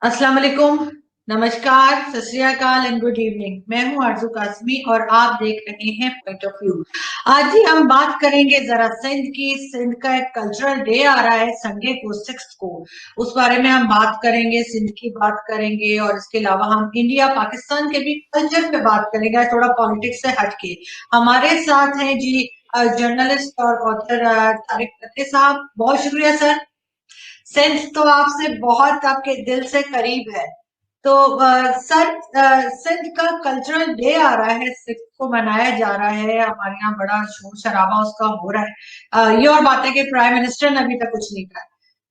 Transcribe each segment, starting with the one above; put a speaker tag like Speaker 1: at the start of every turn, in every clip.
Speaker 1: अस्सलाम वालेकुम, नमस्कार, सत श्री अकाल एंड गुड इवनिंग। मैं हूं आरजू कासमी और आप देख रहे हैं पॉइंट ऑफ व्यू। आज ही हम बात करेंगे जरा सिंध की। सिंध का एक कल्चरल डे आ रहा है संडे को 6 को, उस बारे में हम बात करेंगे, सिंध की बात करेंगे और इसके अलावा हम इंडिया पाकिस्तान के भी कल्चर पे बात करेंगे, थोड़ा पॉलिटिक्स से हटके। हमारे साथ हैं जी जर्नलिस्ट और ऑथर तारिक फतेह साहब। बहुत शुक्रिया सर। सिंध तो आपसे बहुत आपके दिल से करीब है। तो सर, सिंध का कल्चरल डे आ रहा है, 6 को मनाया जा रहा है। हमारे यहाँ बड़ा शोर शराबा उसका हो रहा है। ये और बात है कि प्राइम मिनिस्टर ने अभी तक कुछ नहीं कहा।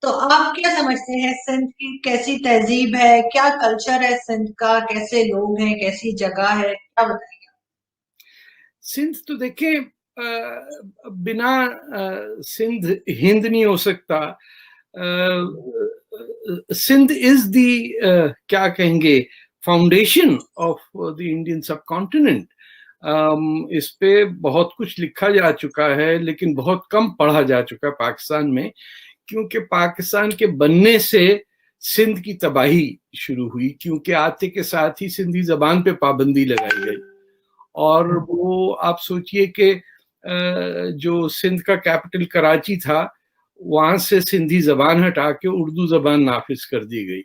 Speaker 1: तो आप क्या समझते हैं, सिंध की कैसी तहजीब है, क्या कल्चर है सिंध का, कैसे लोग हैं, कैसी जगह है, क्या बताएंगे?
Speaker 2: सिंध तो देखें, बिना सिंध हिंद नहीं हो सकता। सिंध इज दी क्या कहेंगे, फाउंडेशन ऑफ द इंडियन सब कॉन्टिनेंट। इस पे बहुत कुछ लिखा जा चुका है, लेकिन बहुत कम पढ़ा जा चुका है पाकिस्तान में, क्योंकि पाकिस्तान के बनने से सिंध की तबाही शुरू हुई, क्योंकि आते के साथ ही सिंधी जबान पे पाबंदी लगाई गई। और वो आप सोचिए कि जो सिंध का कैपिटल कराची था, वहां से सिंधी जबान हटा के उर्दू जबान नाफिज कर दी गई।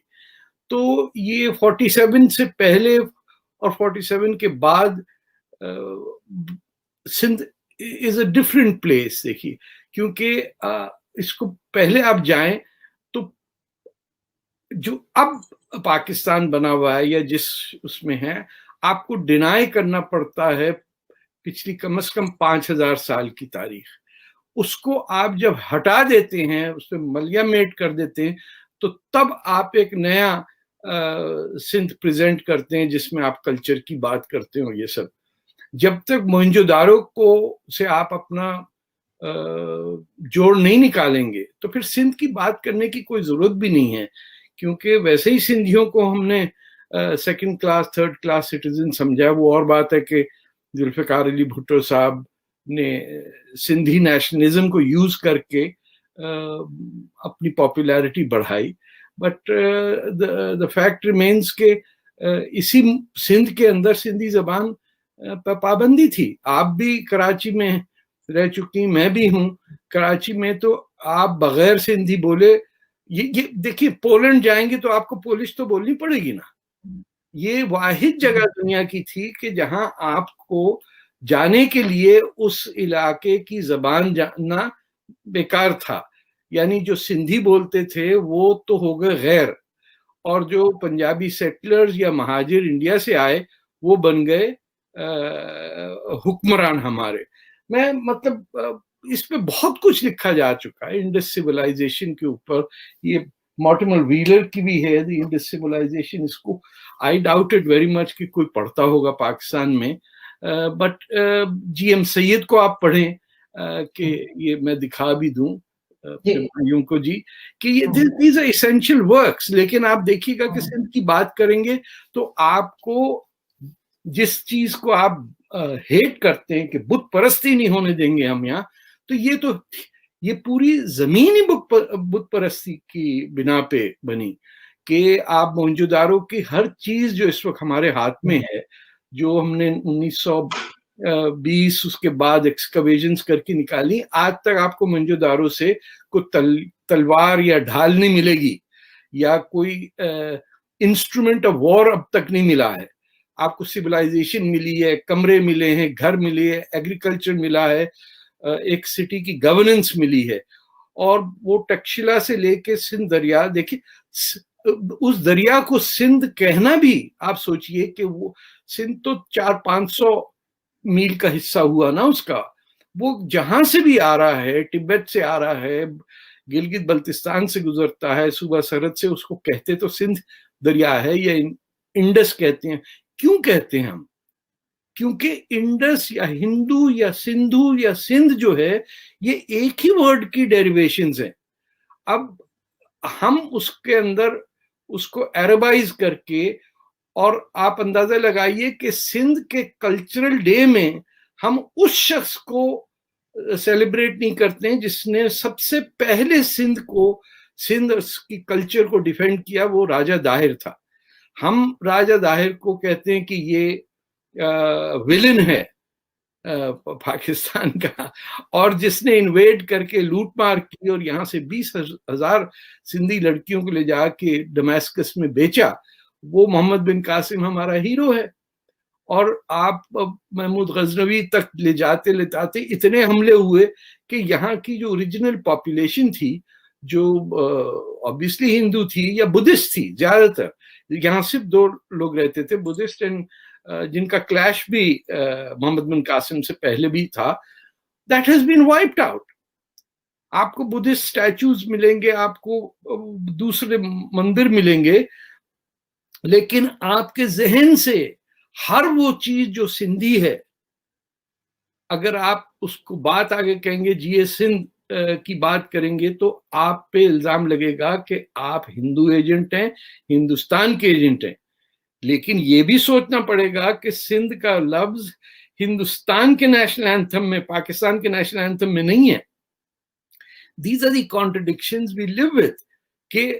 Speaker 2: तो ये 47 से पहले और 47 के बाद Sindh is a different place. देखिए, क्योंकि इसको पहले आप जाएं तो जो अब पाकिस्तान बना हुआ है या जिस उसमें है, आपको डिनाई करना पड़ता है पिछली कम से कम 5,000 साल की तारीख। उसको आप जब हटा देते हैं, उसमें मलियामेट कर देते हैं, तो तब आप एक नया सिंध प्रेजेंट करते हैं जिसमें आप कल्चर की बात करते हो। ये सब जब तक मोहनजोदारो को से आप अपना जोड़ नहीं निकालेंगे तो फिर सिंध की बात करने की कोई जरूरत भी नहीं है, क्योंकि वैसे ही सिंधियों को हमने second class third class citizen समझा। वो और बात है कि जुल्फिकार अली भुट्टो साहब ने सिंधी नेशनलिज्म को यूज करके अपनी पॉपुलैरिटी बढ़ाई, बट द फैक्ट रिमेन्स के इसी सिंध के अंदर सिंधी जबान पर पाबंदी थी। आप भी कराची में रह चुकी, मैं भी हूँ। कराची में तो आप बगैर सिंधी बोले, ये देखिए, पोलैंड जाएंगे तो आपको पोलिश तो बोलनी पड़ेगी ना। ये वाहिद जगह दुनिया की थी कि जहां आपको जाने के लिए उस इलाके की जबान जानना बेकार था। यानी जो सिंधी बोलते थे वो तो हो गए गैर, और जो पंजाबी सेटलर्स या महाजिर इंडिया से आए वो बन गए हुक्मरान हमारे। मैं मतलब इस पे बहुत कुछ लिखा जा चुका है इंडस सिविलाइजेशन के ऊपर। ये मॉर्टिमर व्हीलर की भी है द इंडस सिविलाइजेशन। इसको आई डाउटेड वेरी मच कि कोई पढ़ता होगा पाकिस्तान में, बट GM सैयद को आप पढ़ें, कि ये मैं दिखा भी दूं अपने भाइयों को जी, कि ये दीज आर एसेंशियल वर्क्स। लेकिन आप देखिएगा कि सिंध की बात करेंगे तो आपको जिस चीज को आप हेट करते हैं कि बुत परस्ती नहीं होने देंगे हम यहाँ, तो ये पूरी जमीन ही बुत परस्ती की बिना पे बनी। कि आप मोहनजोदारो की हर चीज जो इस वक्त हमारे हाथ में है, जो हमने 1920 उसके बाद एक्सकवेशंस करके निकाली, आज तक आपको मोहनजोदारो से कोई तलवार या ढाल नहीं मिलेगी, या कोई इंस्ट्रूमेंट ऑफ वॉर अब तक नहीं मिला है। आपको सिविलाइजेशन मिली है, कमरे मिले हैं, घर मिले हैं, एग्रीकल्चर मिला है, एक सिटी की गवर्नेंस मिली है। और वो तक्षशिला से लेके सिंध दरिया, देखिए उस दरिया को सिंध कहना भी, आप सोचिए कि वो सिंध तो 400-500 मील का हिस्सा हुआ ना उसका। वो जहां से भी आ रहा है, तिब्बत से आ रहा है, गिलगित बल्तिस्तान से गुजरता है, सूबा सरहद से, उसको कहते तो सिंध दरिया है या इंडस कहते हैं। क्यों कहते हैं हम? क्योंकि इंडस या हिंदू या सिंधु या सिंध जो है, ये एक ही वर्ड की डेरिवेशंस हैं। अब हम उसके अंदर उसको अरबाइज करके, और आप अंदाजा लगाइए कि सिंध के कल्चरल डे में हम उस शख्स को सेलिब्रेट नहीं करते हैं जिसने सबसे पहले सिंध को सिंध की कल्चर को डिफेंड किया वो राजा दाहिर था। हम राजा दाहिर को कहते हैं कि ये विलन है पाकिस्तान का, और जिसने इन्वेड करके लूटमार की और यहाँ से 20,000 सिंधी लड़कियों को ले जाके दमास्कस में बेचा, वो मोहम्मद बिन कासिम हमारा हीरो है। और आप महमूद गजनवी तक ले जाते इतने हमले हुए कि यहाँ की जो ओरिजिनल पॉपुलेशन थी, जो ऑब्वियसली हिंदू थी या बुद्धिस्ट थी, ज्यादातर यहाँ सिर्फ 2 लोग रहते थे, बुद्धिस्ट एंड जिनका क्लैश भी मोहम्मद बिन कासिम से पहले भी था, that has been wiped out. आपको बुद्धिस्ट स्टैचूज मिलेंगे, आपको दूसरे मंदिर मिलेंगे, लेकिन आपके जहन से हर वो चीज जो सिंधी है, अगर आप उसको बात आगे कहेंगे, जीए सिंध की बात करेंगे, तो आप पे इल्जाम लगेगा कि आप हिंदू एजेंट हैं, हिंदुस्तान के एजेंट हैं। लेकिन ये भी सोचना पड़ेगा कि सिंध का लफ्ज हिंदुस्तान के नेशनल एंथम में, पाकिस्तान के नेशनल एंथम में नहीं है। These are the contradictions we live with कि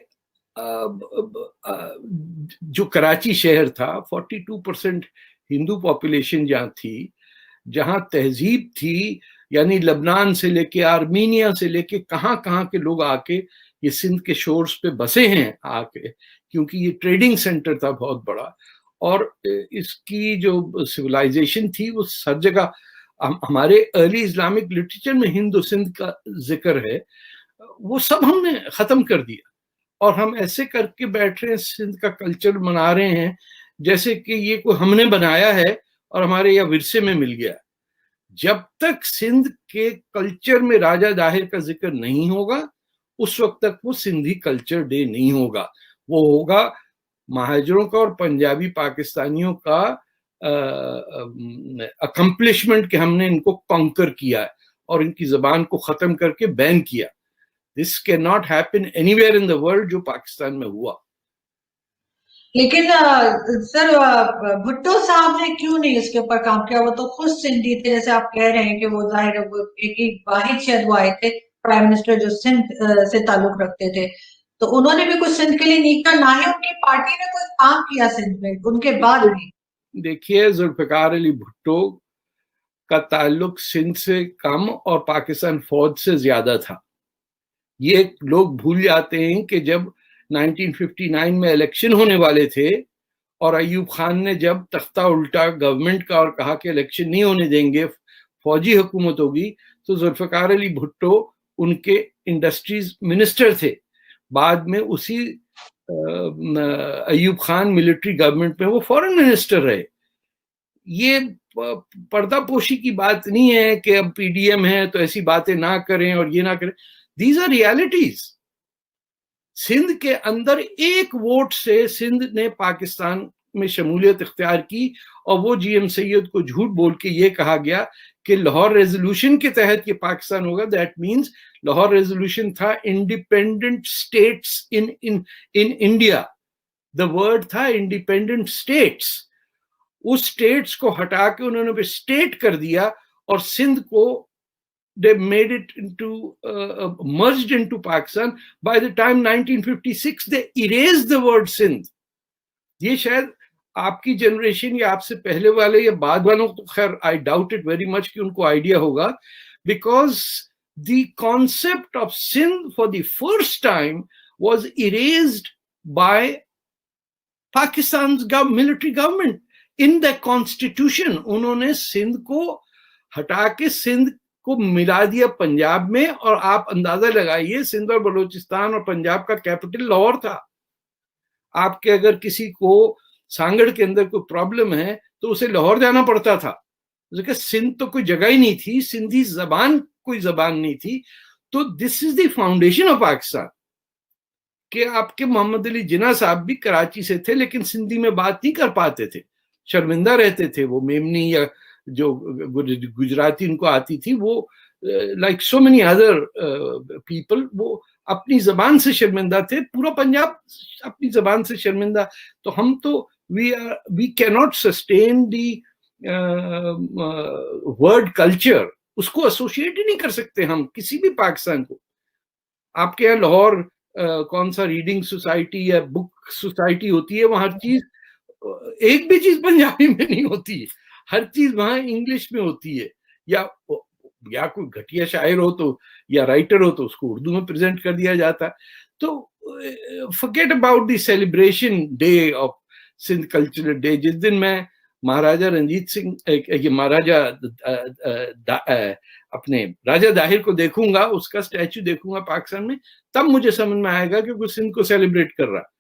Speaker 2: जो कराची शहर था, 42% हिंदू पॉपुलेशन जहाँ थी, जहाँ तहजीब थी, यानी लबनान से लेके आर्मीनिया से लेके कहाँ कहाँ के लोग आके ये सिंध के शोर्स पे बसे हैं आके, क्योंकि ये ट्रेडिंग सेंटर था बहुत बड़ा। और इसकी जो सिविलाइजेशन थी वो हर जगह, हमारे अर्ली इस्लामिक लिटरेचर में हिंद सिंध का जिक्र है, वो सब हमने खत्म कर दिया और हम ऐसे करके बैठ रहे हैं, सिंध का कल्चर मना रहे हैं जैसे कि ये कोई हमने बनाया है और हमारे यहाँ विरसे में मिल गया। जब तक सिंध के कल्चर में राजा दाहिर का जिक्र नहीं होगा, उस वक्त तक वो सिंधी कल्चर डे नहीं होगा। वो होगा महाजरों का और पंजाबी पाकिस्तानियों का अकम्पलिशमेंट कि हमने इनको कॉन्कर किया है और इनकी जबान को खत्म करके बैन किया। This can not happen anywhere in the world, जो पाकिस्तान में हुआ।
Speaker 1: लेकिन सर, भुट्टो साहब ने क्यों नहीं इसके ऊपर काम किया? वो तो खुद सिंधी थे, जैसे आप कह रहे हैं कि वो जाहिर है वो एक वाहिद शायद वो आए थे प्राइम मिनिस्टर जो सिंध से ताल्लुक रखते थे, तो उन्होंने भी कुछ सिंध के लिए नहीं किया, ना ही उनकी पार्टी ने कोई काम किया सिंध में उनके बाद भी।
Speaker 2: देखिए, जुल्फिकार अली भुट्टो का ताल्लुक सिंध से कम और पाकिस्तान फौज से ज्यादा था। ये लोग भूल जाते हैं कि जब 1959 में इलेक्शन होने वाले थे और अयूब खान ने जब तख्ता उल्टा गवर्नमेंट का और कहा कि इलेक्शन नहीं होने देंगे, फौजी हुकूमत होगी, तो जुल्फिकार अली भुट्टो उनके इंडस्ट्रीज मिनिस्टर थे। बाद में उसी अयूब खान मिलिट्री गवर्नमेंट में वो फॉरेन मिनिस्टर रहे। ये पर्दापोशी की बात नहीं है कि अब पीडीएम है तो ऐसी बातें ना करें और ये ना करें। These are realities. सिंध के अंदर एक वोट से सिंध ने पाकिस्तान में शमूलियत इख्तियार की और वो जीएम सैयद को झूठ बोल के ये कहा गया कि लाहौर रेजोल्यूशन के तहत ये पाकिस्तान होगा। दैट मीन्स लाहौर रेजोल्यूशन था independent states in India. The word था इंडिपेंडेंट स्टेट्स। उस स्टेट्स को हटा के उन्होंने स्टेट कर दिया और सिंध को they made it into merged into Pakistan. By the time 1956 they erased the word Sindh. ये शायद आपकी जनरेशन या आपसे पहले वाले या बाद वालों को, खैर I doubt it very much कि उनको आइडिया होगा, because the concept of Sindh for the first time was erased by Pakistan's military government in the constitution. उन्होंने सिंध को हटा के सिंध को मिला दिया पंजाब में, और आप अंदाजा लगाइए सिंध और बलूचिस्तान और पंजाब का कैपिटल लाहौर था। आपके अगर किसी को सांगड़ के अंदर कोई प्रॉब्लम है तो उसे लाहौर जाना पड़ता था, क्योंकि सिंध तो कोई जगह ही नहीं थी, सिंधी जबान कोई जबान नहीं थी। तो this is the foundation of Pakistan. कि आपके मोहम्मद अली जिन्ना साहब भी कराची से थे लेकिन सिंधी में बात नहीं कर पाते थे, शर्मिंदा रहते थे। वो मेमनी या जो गुजराती उनको आती थी, वो like so many other people, वो अपनी जबान से शर्मिंदा थे। पूरा पंजाब अपनी जबान से शर्मिंदा। तो हम तो we cannot sustain the word culture, उसको एसोसिएट ही नहीं कर सकते हम किसी भी पाकिस्तान को। आपके यहाँ लाहौर कौन सा रीडिंग सोसाइटी या बुक सोसाइटी होती है, वहाँ हर चीज, एक भी चीज पंजाबी में नहीं होती है, हर चीज वहाँ इंग्लिश में होती है। या कोई घटिया शायर हो तो, या राइटर हो तो उसको उर्दू में प्रेजेंट कर दिया जाता। तो forget about the celebration day of Sindh cultural day. जिस दिन मैं महाराजा रंजीत सिंह, महाराजा अपने राजा दाहिर को देखूंगा, उसका स्टैचू देखूंगा पाकिस्तान में, तब मुझे समझ में आएगा कि वो सिंध को सेलिब्रेट कर रहा।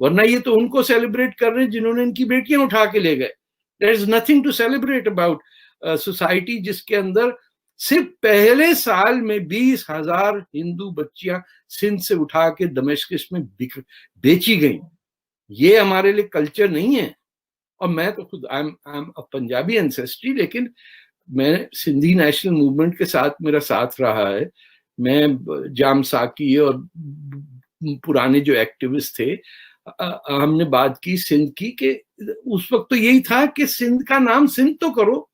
Speaker 2: वरना ये तो उनको सेलिब्रेट कर रहे हैं जिन्होंने इनकी बेटियां उठा के ले गए। There is nothing to celebrate about society जिसके अंदर सिर्फ पहले साल में 20,000 हिंदू बच्चियां सिंध से उठा के दमिश्क में बेची गई। ये हमारे लिए कल्चर नहीं है। और मैं तो खुद I am a Punjabi ancestry, लेकिन मैं सिंधी नेशनल मूवमेंट के साथ, मेरा साथ रहा है। मैं जाम साकी और पुराने जो एक्टिविस्ट थे, हमने बात की सिंध की, कि उस वक्त तो यही था कि सिंध का नाम सिंध तो करो।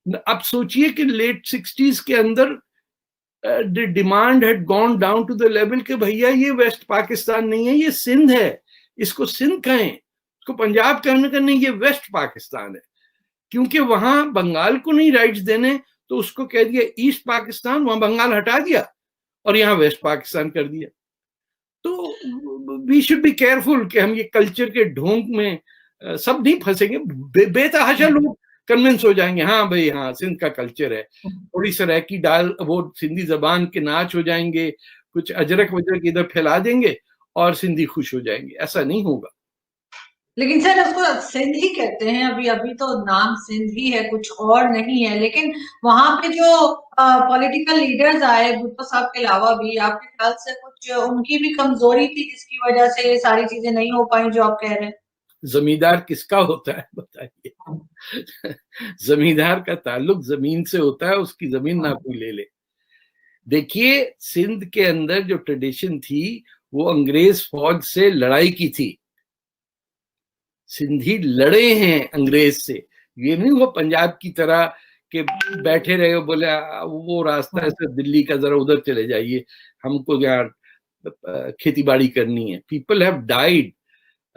Speaker 2: अब सोचिए कि लेट 60s के अंदर demand had gone down to the level कि भैया ये वेस्ट पाकिस्तान नहीं है, ये सिंध है, इसको सिंध कहें, इसको पंजाब कहने का नहीं, ये वेस्ट पाकिस्तान है। क्योंकि वहां बंगाल को नहीं राइट्स देने, तो उसको कह दिया ईस्ट पाकिस्तान, वहां बंगाल हटा दिया और यहाँ वेस्ट पाकिस्तान कर दिया। तो वी शुड बी केयरफुल कि हम ये कल्चर के ढोंग में सब नहीं फंसेंगे। बेतहाशा लोग कन्विंस हो जाएंगे, हाँ भाई हाँ सिंध का कल्चर है, थोड़ी सरायकी डाल वो सिंधी जबान के नाच हो जाएंगे, कुछ अजरक वजरक इधर फैला देंगे और सिंधी खुश हो जाएंगे। ऐसा नहीं होगा।
Speaker 1: लेकिन सर उसको सिंध ही कहते हैं, अभी तो नाम सिंध ही है, कुछ और नहीं है। लेकिन वहां पे जो पॉलिटिकल लीडर्स आए भुट्टो साहब के अलावा भी, आपके ख्याल से कुछ उनकी भी कमजोरी थी जिसकी वजह से ये सारी चीजें नहीं हो पाई जो आप कह रहे हैं?
Speaker 2: जमींदार किसका होता है बताइए? जमींदार का ताल्लुक जमीन से होता है, उसकी जमीन ना कोई ले ले। देखिए सिंध के अंदर जो ट्रेडिशन थी वो अंग्रेज फौज से लड़ाई की थी। सिंधी लड़े हैं अंग्रेज से, ये नहीं वो पंजाब की तरह के बैठे रहे बोले वो रास्ता है दिल्ली का, जरा उधर चले जाइए, हमको यहाँ खेती बाड़ी करनी है। पीपल हैव डाइड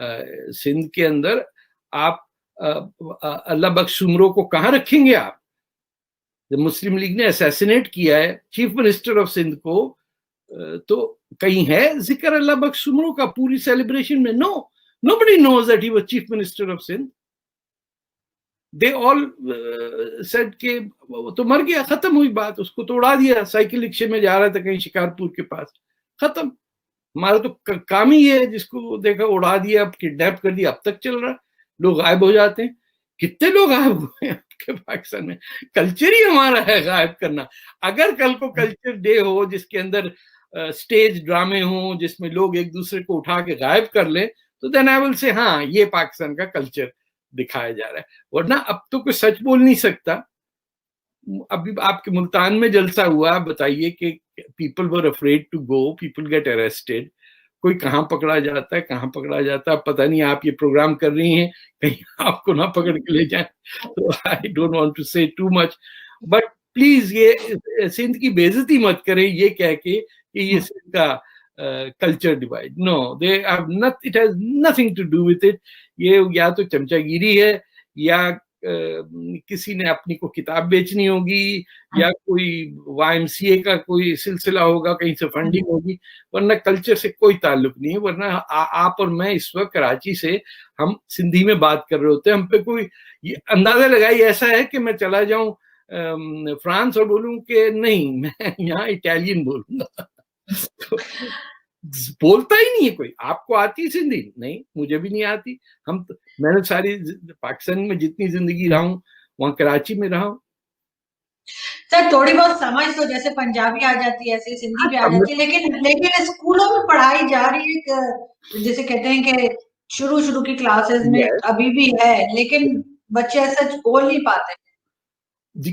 Speaker 2: सिंध के अंदर। आप अल्लाह बख्श सुमरो को कहाँ रखेंगे आप? जब मुस्लिम लीग ने असैसिनेट किया है चीफ मिनिस्टर ऑफ सिंध को, तो कहीं है जिक्र अल्लाह बख्श सुमरो का पूरी सेलिब्रेशन में? No, nobody knows that he was chief minister of Sindh. They all said कि वो तो मर गया, खत्म हुई बात, उसको तो उड़ा दिया, साइकिल रिक्शे में जा रहा था कहीं शिकारपुर के पास, खत्म। हमारा तो काम ही है, जिसको देखा उड़ा दिया, अब किडनैप कर दिया, अब तक चल रहा, लोग गायब हो जाते हैं। कितने लोग गायब हुए हैं आपके पाकिस्तान में? कल्चर ही हमारा है गायब करना। अगर कल को कल्चर डे हो जिसके अंदर स्टेज ड्रामे हो, जिसमें लोग एक दूसरे को उठा के गायब कर ले, तो देन आई विल से हाँ ये पाकिस्तान का कल्चर दिखाया जा रहा है। वरना अब तो कोई सच बोल नहीं सकता। अभी आपके मुल्तान में जलसा हुआ, बताइए कि people were afraid to go, people get arrested, कोई कहाँ पकड़ा जाता है, कहाँ पकड़ा जाता है पता नहीं। आप ये प्रोग्राम कर रही हैं, कहीं आपको ना पकड़ के ले जाए, तो आई डोंट वांट टू से टू मच, बट प्लीज ये सिंध की बेइज्जती मत करें ये कह के कि ये सिंध का culture divide. No, they have not, it has nothing to do with it. ये या तो चमचागिरी है, या किसी ने अपनी को किताब बेचनी होगी, या कोई YMCA का कोई सिलसिला होगा, कहीं से फंडिंग होगी, वरना कल्चर से कोई ताल्लुक नहीं है। वरना आप और मैं इस वक्त कराची से हम सिंधी में बात कर रहे होते हैं, हम पे कोई अंदाजा लगाई ऐसा है कि मैं चला जाऊं फ्रांस और बोलूं कि नहीं मैं यहाँ इटालियन बोलूंगा। तो बोलता ही नहीं है कोई। आपको आती सिंधी? नहीं, मुझे भी नहीं आती। हम तो, मैंने सारी पाकिस्तान में जितनी जिंदगी रहा हूँ, वहां कराची में रहा हूँ।
Speaker 1: सर थोड़ी बहुत समझ तो जैसे पंजाबी आ जाती है, ऐसे सिंधी भी आ जाती है, लेकिन स्कूलों में पढ़ाई जा रही है, जैसे कहते हैं कि शुरू की क्लासेस में अभी भी है, लेकिन बच्चे ऐसा बोल नहीं पाते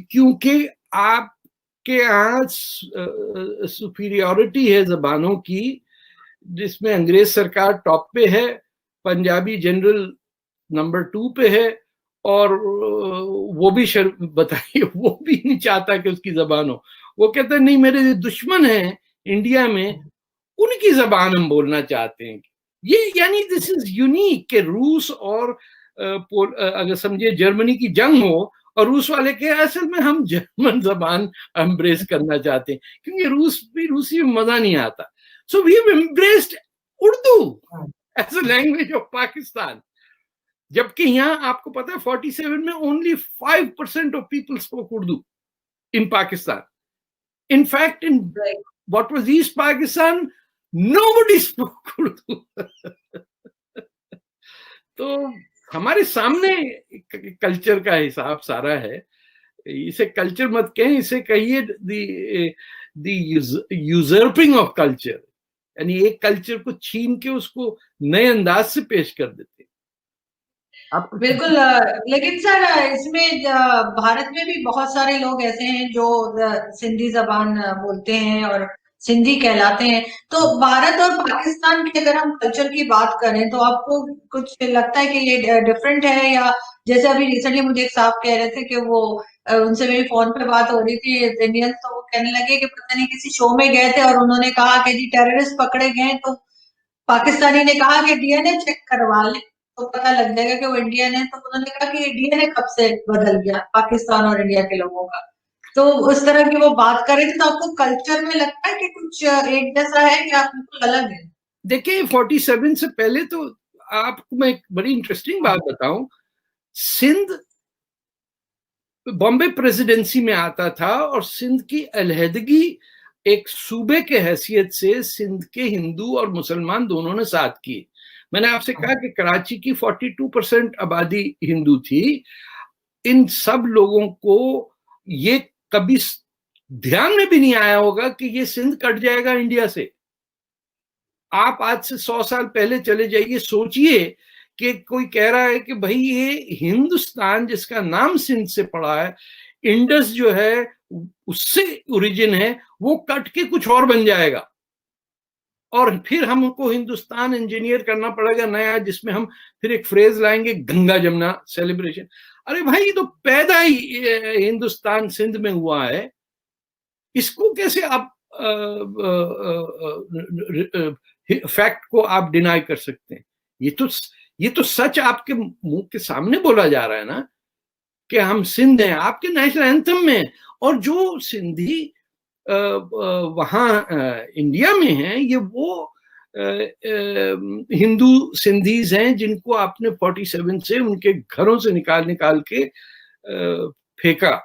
Speaker 2: क्योंकि आपके यहाँ सुपीरियोरिटी है जबानों की, जिसमें अंग्रेज सरकार टॉप पे है, पंजाबी जनरल नंबर 2 पे है, और वो भी बताइए वो भी नहीं चाहता कि उसकी जबान हो। वो कहता है नहीं मेरे दुश्मन हैं इंडिया में, उनकी जबान हम बोलना चाहते हैं। ये यानी दिस इज यूनिक कि रूस और अगर समझिए जर्मनी की जंग हो और रूस वाले के असल में हम जर्मन जबान एम्ब्रेस करना चाहते हैं, क्योंकि रूसी में मजा नहीं आता। So we have embraced Urdu as a language of Pakistan, जबकि यहाँ आपको पता है 47 में only 5% of people spoke Urdu in Pakistan. In fact, in what was East Pakistan, nobody spoke Urdu. तो हमारे सामने कल्चर का हिसाब सारा है। इसे कल्चर मत कहें, इसे कहिए द यूजर्पिंग ऑफ कल्चर, यानी एक कल्चर को छीन के उसको नए अंदाज से पेश कर देते।
Speaker 1: बिल्कुल। लेकिन सर इसमें भारत में भी बहुत सारे लोग ऐसे हैं जो सिंधी जबान बोलते हैं और सिंधी कहलाते हैं। तो भारत और पाकिस्तान की अगर हम कल्चर की बात करें तो आपको कुछ लगता है कि ये डिफरेंट है, या जैसे अभी रिसेंटली मुझे एक साहब कह रहे थे कि वो उनसे मेरी फोन पे बात हो रही थी इंडियंस, तो वो कहने लगे कि पता नहीं किसी शो में गए थे और उन्होंने कहा कि जी टेररिस्ट पकड़े गए, तो पाकिस्तानी ने कहा कि डीएनए चेक करवा ले तो पता लग जाएगा कि वो इंडियन है। तो उन्होंने कहा कि डीएनए कब से बदल गया पाकिस्तान और इंडिया के लोगों का। तो उस तरह की वो बात कर रहे थे। तो आपको कल्चर में लगता है कि कुछ एक जैसा है या बिल्कुल अलग है?
Speaker 2: देखिए 47 से पहले तो आपको मैं एक बड़ी इंटरेस्टिंग बात बताऊं, सिंध बॉम्बे प्रेसिडेंसी में आता था और सिंध की अलहदगी एक सूबे के हैसियत से सिंध के हिंदू और मुसलमान दोनों ने साथ की। मैंने आपसे कहा कि कराची की 42% आबादी हिंदू थी। इन सब लोगों को ये कभी ध्यान में भी नहीं आया होगा कि ये सिंध कट जाएगा इंडिया से। आप आज से 100 साल पहले चले जाइए, सोचिए कि कोई कह रहा है कि भाई ये हिंदुस्तान जिसका नाम सिंध से पड़ा है, इंडस जो है उससे ओरिजिन है, वो कट के कुछ और बन जाएगा और फिर हमको हिंदुस्तान इंजीनियर करना पड़ेगा नया, जिसमें हम फिर एक फ्रेज लाएंगे गंगा जमुना सेलिब्रेशन। अरे भाई, ये तो पैदा ही हिंदुस्तान सिंध में हुआ है, इसको कैसे आप फैक्ट को आप डिनाई कर सकते हैं? ये तो सच आपके मुंह के सामने बोला जा रहा है ना कि हम सिंध हैं, आपके नेशनल एंथम में। और जो सिंधी वहां इंडिया में हैं, ये वो हिंदू सिंधीज हैं जिनको आपने 47 से उनके घरों से निकाल के फेंका।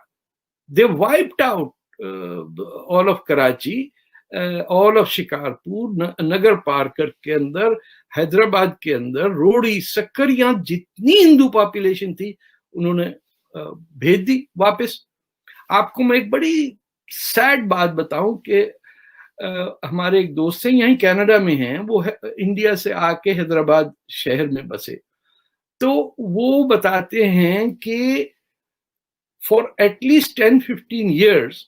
Speaker 2: They wiped out all of Karachi, all of Shikarpur, Nagar Parkar के अंदर, हैदराबाद के अंदर, रोड़ी, सक्कर, यहाँ जितनी हिंदू पॉपुलेशन थी उन्होंने भेज दी वापस। आपको मैं एक बड़ी सैड बात बताऊं कि हमारे एक दोस्त हैं, यहीं कनाडा में हैं, वो इंडिया से आके हैदराबाद शहर में बसे। तो वो बताते हैं कि फॉर एटलीस्ट 10-15 years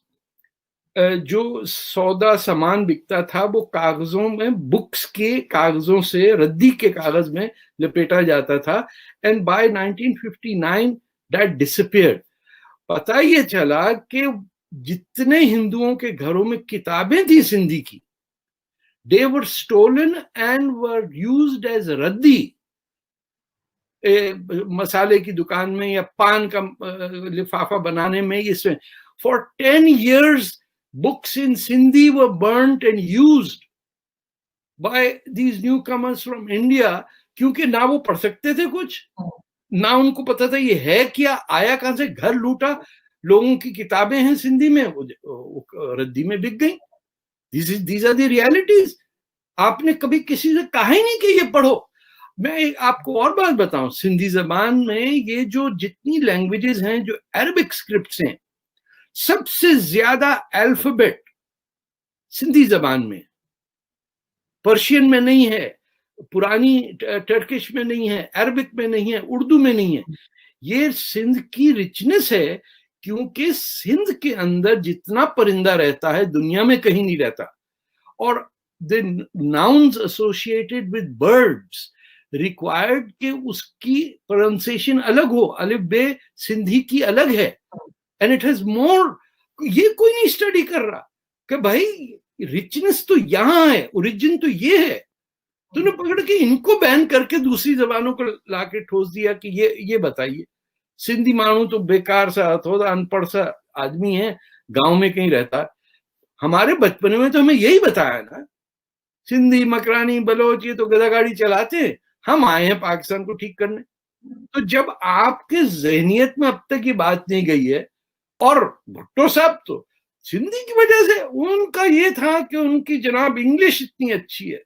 Speaker 2: जो सौदा सामान बिकता था वो कागजों में, बुक्स के कागजों से, रद्दी के कागज में लपेटा जाता था। And by 1959 that disappeared. पता ये चला कि जितने हिंदुओं के घरों में किताबें थी सिंधी की, they were stolen and were used as रद्दी मसाले की दुकान में या पान का लिफाफा बनाने में। इसमें for 10 years books in Sindhi were burnt and used by these newcomers from India, क्योंकि ना वो पढ़ सकते थे कुछ, ना उनको पता था ये है क्या, आया कहां से, घर लूटा, लोगों की किताबें हैं सिंधी में, वो रद्दी में बिक गई। These are the realities। आपने कभी किसी से कहा ही नहीं कि ये पढ़ो। मैं आपको और बात बताऊं, सिंधी जबान में ये जो जितनी लैंग्वेजेस हैं जो अरबिक स्क्रिप्ट्स हैं, सबसे ज्यादा अल्फाबेट सिंधी जबान में, पर्शियन में नहीं है, पुरानी टर्किश में नहीं है, अरबिक में नहीं है, उर्दू में नहीं है। ये सिंध की रिचनेस है, क्योंकि सिंध के अंदर जितना परिंदा रहता है दुनिया में कहीं नहीं रहता। और the nouns associated with birds required कि उसकी pronunciation अलग हो। अलिफ बे सिंधी की अलग है, and it has more। ये कोई नहीं स्टडी कर रहा। कि भाई रिचनेस तो यहाँ है, ओरिजिन तो ये है, तूने पकड़ के इनको बैन करके दूसरी जबानों को लाके ठोस दिया कि ये बताइए। सिंधी मानू तो बेकार सा, थोड़ा अनपढ़ सा आदमी है, गांव में कहीं रहता। हमारे बचपन में तो हमें यही बताया ना, सिंधी मकरानी बलोच ये तो गधागाड़ी चलाते हैं, हम आए हैं पाकिस्तान को ठीक करने। तो जब आपके जहनियत में अब तक ये बात नहीं गई है, और भुट्टो साहब तो सिंधी की वजह से उनका ये था कि उनकी जनाब इंग्लिश इतनी अच्छी है,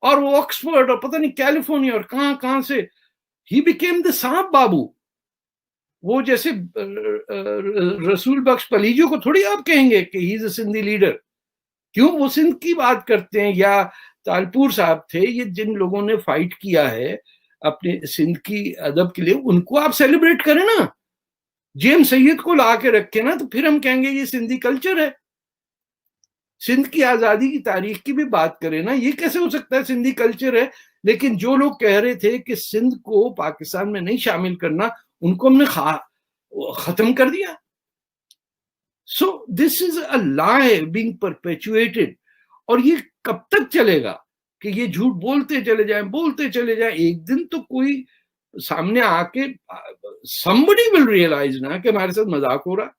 Speaker 2: और वो ऑक्सफोर्ड और पता नहीं कैलिफोर्निया और कहां कहां से, ही बिकेम द साहब बाबू। वो जैसे रसूल बख्श पलीजो को थोड़ी आप कहेंगे कि he is a Sindhi leader, क्यों? वो सिंध की बात करते हैं। या तालपुर साहब थे, ये जिन लोगों ने फाइट किया है अपने सिंध की अदब के लिए, उनको आप सेलिब्रेट करें ना। जेम सैयद को ला के रखे ना, तो फिर हम कहेंगे ये सिंधी कल्चर है। सिंध की आजादी की तारीख की भी बात करें ना, ये कैसे हो सकता है सिंधी कल्चर है? लेकिन जो लोग कह रहे थे कि सिंध को पाकिस्तान में नहीं शामिल करना, उनको हमने खत्म कर दिया। So this is a lie being परपेचुएटेड। और ये कब तक चलेगा कि ये झूठ बोलते चले जाएं? एक दिन तो कोई सामने आके somebody will realize ना कि हमारे साथ मजाक हो रहा।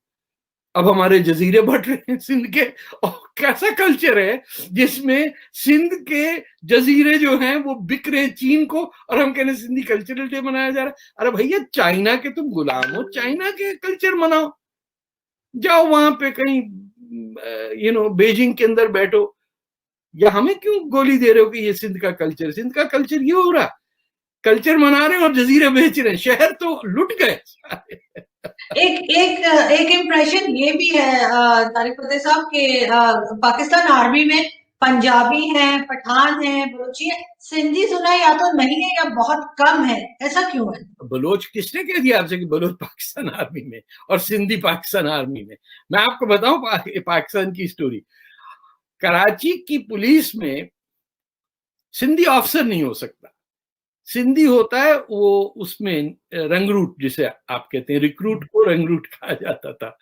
Speaker 2: अब हमारे जजीरे बढ़ रहे हैं सिंध के, और कैसा कल्चर है जिसमें सिंध के जजीरे जो हैं वो बिक रहे चीन को, और हम कहने सिंधी कल्चरल डे मनाया जा रहा है। अरे भैया, चाइना के तुम गुलाम हो, चाइना के कल्चर मनाओ। जाओ वहां पे कहीं बीजिंग के अंदर बैठो, या हमें क्यों गोली दे रहे हो कि ये सिंध का कल्चर? सिंध का कल्चर ये हो रहा, कल्चर मना रहे हैं और जजीरे बेच रहे हैं, शहर तो लुट गए।
Speaker 1: एक एक एक इम्प्रेशन ये भी है तारिक फतेह साहब के पाकिस्तान आर्मी में पंजाबी हैं, पठान हैं, बलोची हैं, सिंधी सुना या तो नहीं है या बहुत कम है, ऐसा क्यों है?
Speaker 2: बलोच किसने कह दिया आपसे कि बलोच पाकिस्तान आर्मी में और सिंधी पाकिस्तान आर्मी में? मैं आपको बताऊं पाकिस्तान की स्टोरी। कराची की पुलिस में सिंधी ऑफिसर नहीं हो सकता। सिंधी होता है वो उसमें रंगरूट, जिसे आप कहते हैं, रिक्रूट को रंगरूट कहा जाता था।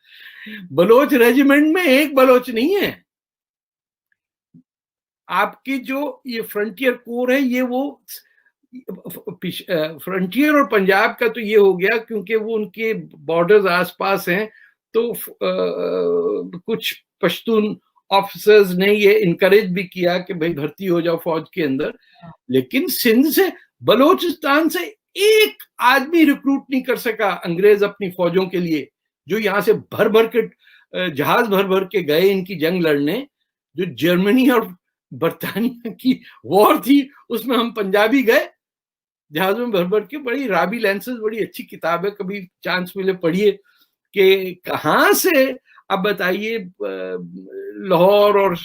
Speaker 2: बलोच रेजिमेंट में एक बलोच नहीं है। आपकी जो ये फ्रंटियर कोर है, ये वो फ्रंटियर और पंजाब का तो ये हो गया क्योंकि वो उनके बॉर्डर्स आसपास हैं, तो कुछ पश्तून ऑफिसर्स ने ये इनकरेज भी किया कि भाई भर्ती हो जाओ फौज के अंदर। लेकिन सिंध से, बलोचिस्तान से एक आदमी रिक्रूट नहीं कर सका अंग्रेज अपनी फौजों के लिए, जो यहां से भर भर के जहाज भर भर के गए इनकी जंग लड़ने। जो जर्मनी और बर्तानिया की वॉर थी, उसमें हम पंजाबी गए जहाज में भर भर के। बड़ी राबी लैंसेस, बड़ी अच्छी किताब है, कभी चांस मिले पढ़िए कि कहां से, अब बताइए, लाहौर और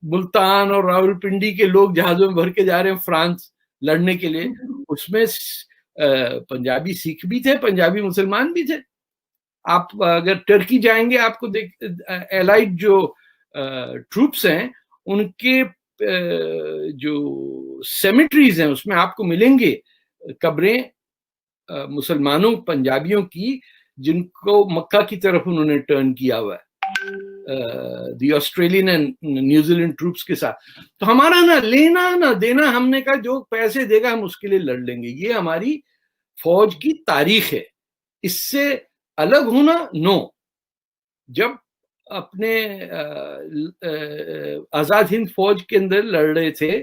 Speaker 2: मुल्तान और रावलपिंडी के लोग जहाजों में भर के जा रहे हैं फ्रांस लड़ने के लिए। उसमें पंजाबी सिख भी थे, पंजाबी मुसलमान भी थे। आप अगर टर्की जाएंगे, आपको एलाइड जो ट्रूप्स हैं उनके जो सेमेट्रीज हैं उसमें आपको मिलेंगे कब्रें मुसलमानों पंजाबियों की, जिनको मक्का की तरफ उन्होंने टर्न किया हुआ है the Australian and New Zealand troops के साथ। तो हमारा ना लेना ना देना, हमने कहा जो पैसे देगा हम उसके लिए लड़ लेंगे। ये हमारी फौज की तारीख है, इससे अलग होना नो। जब अपने आजाद हिंद फौज के अंदर लड़ रहे थे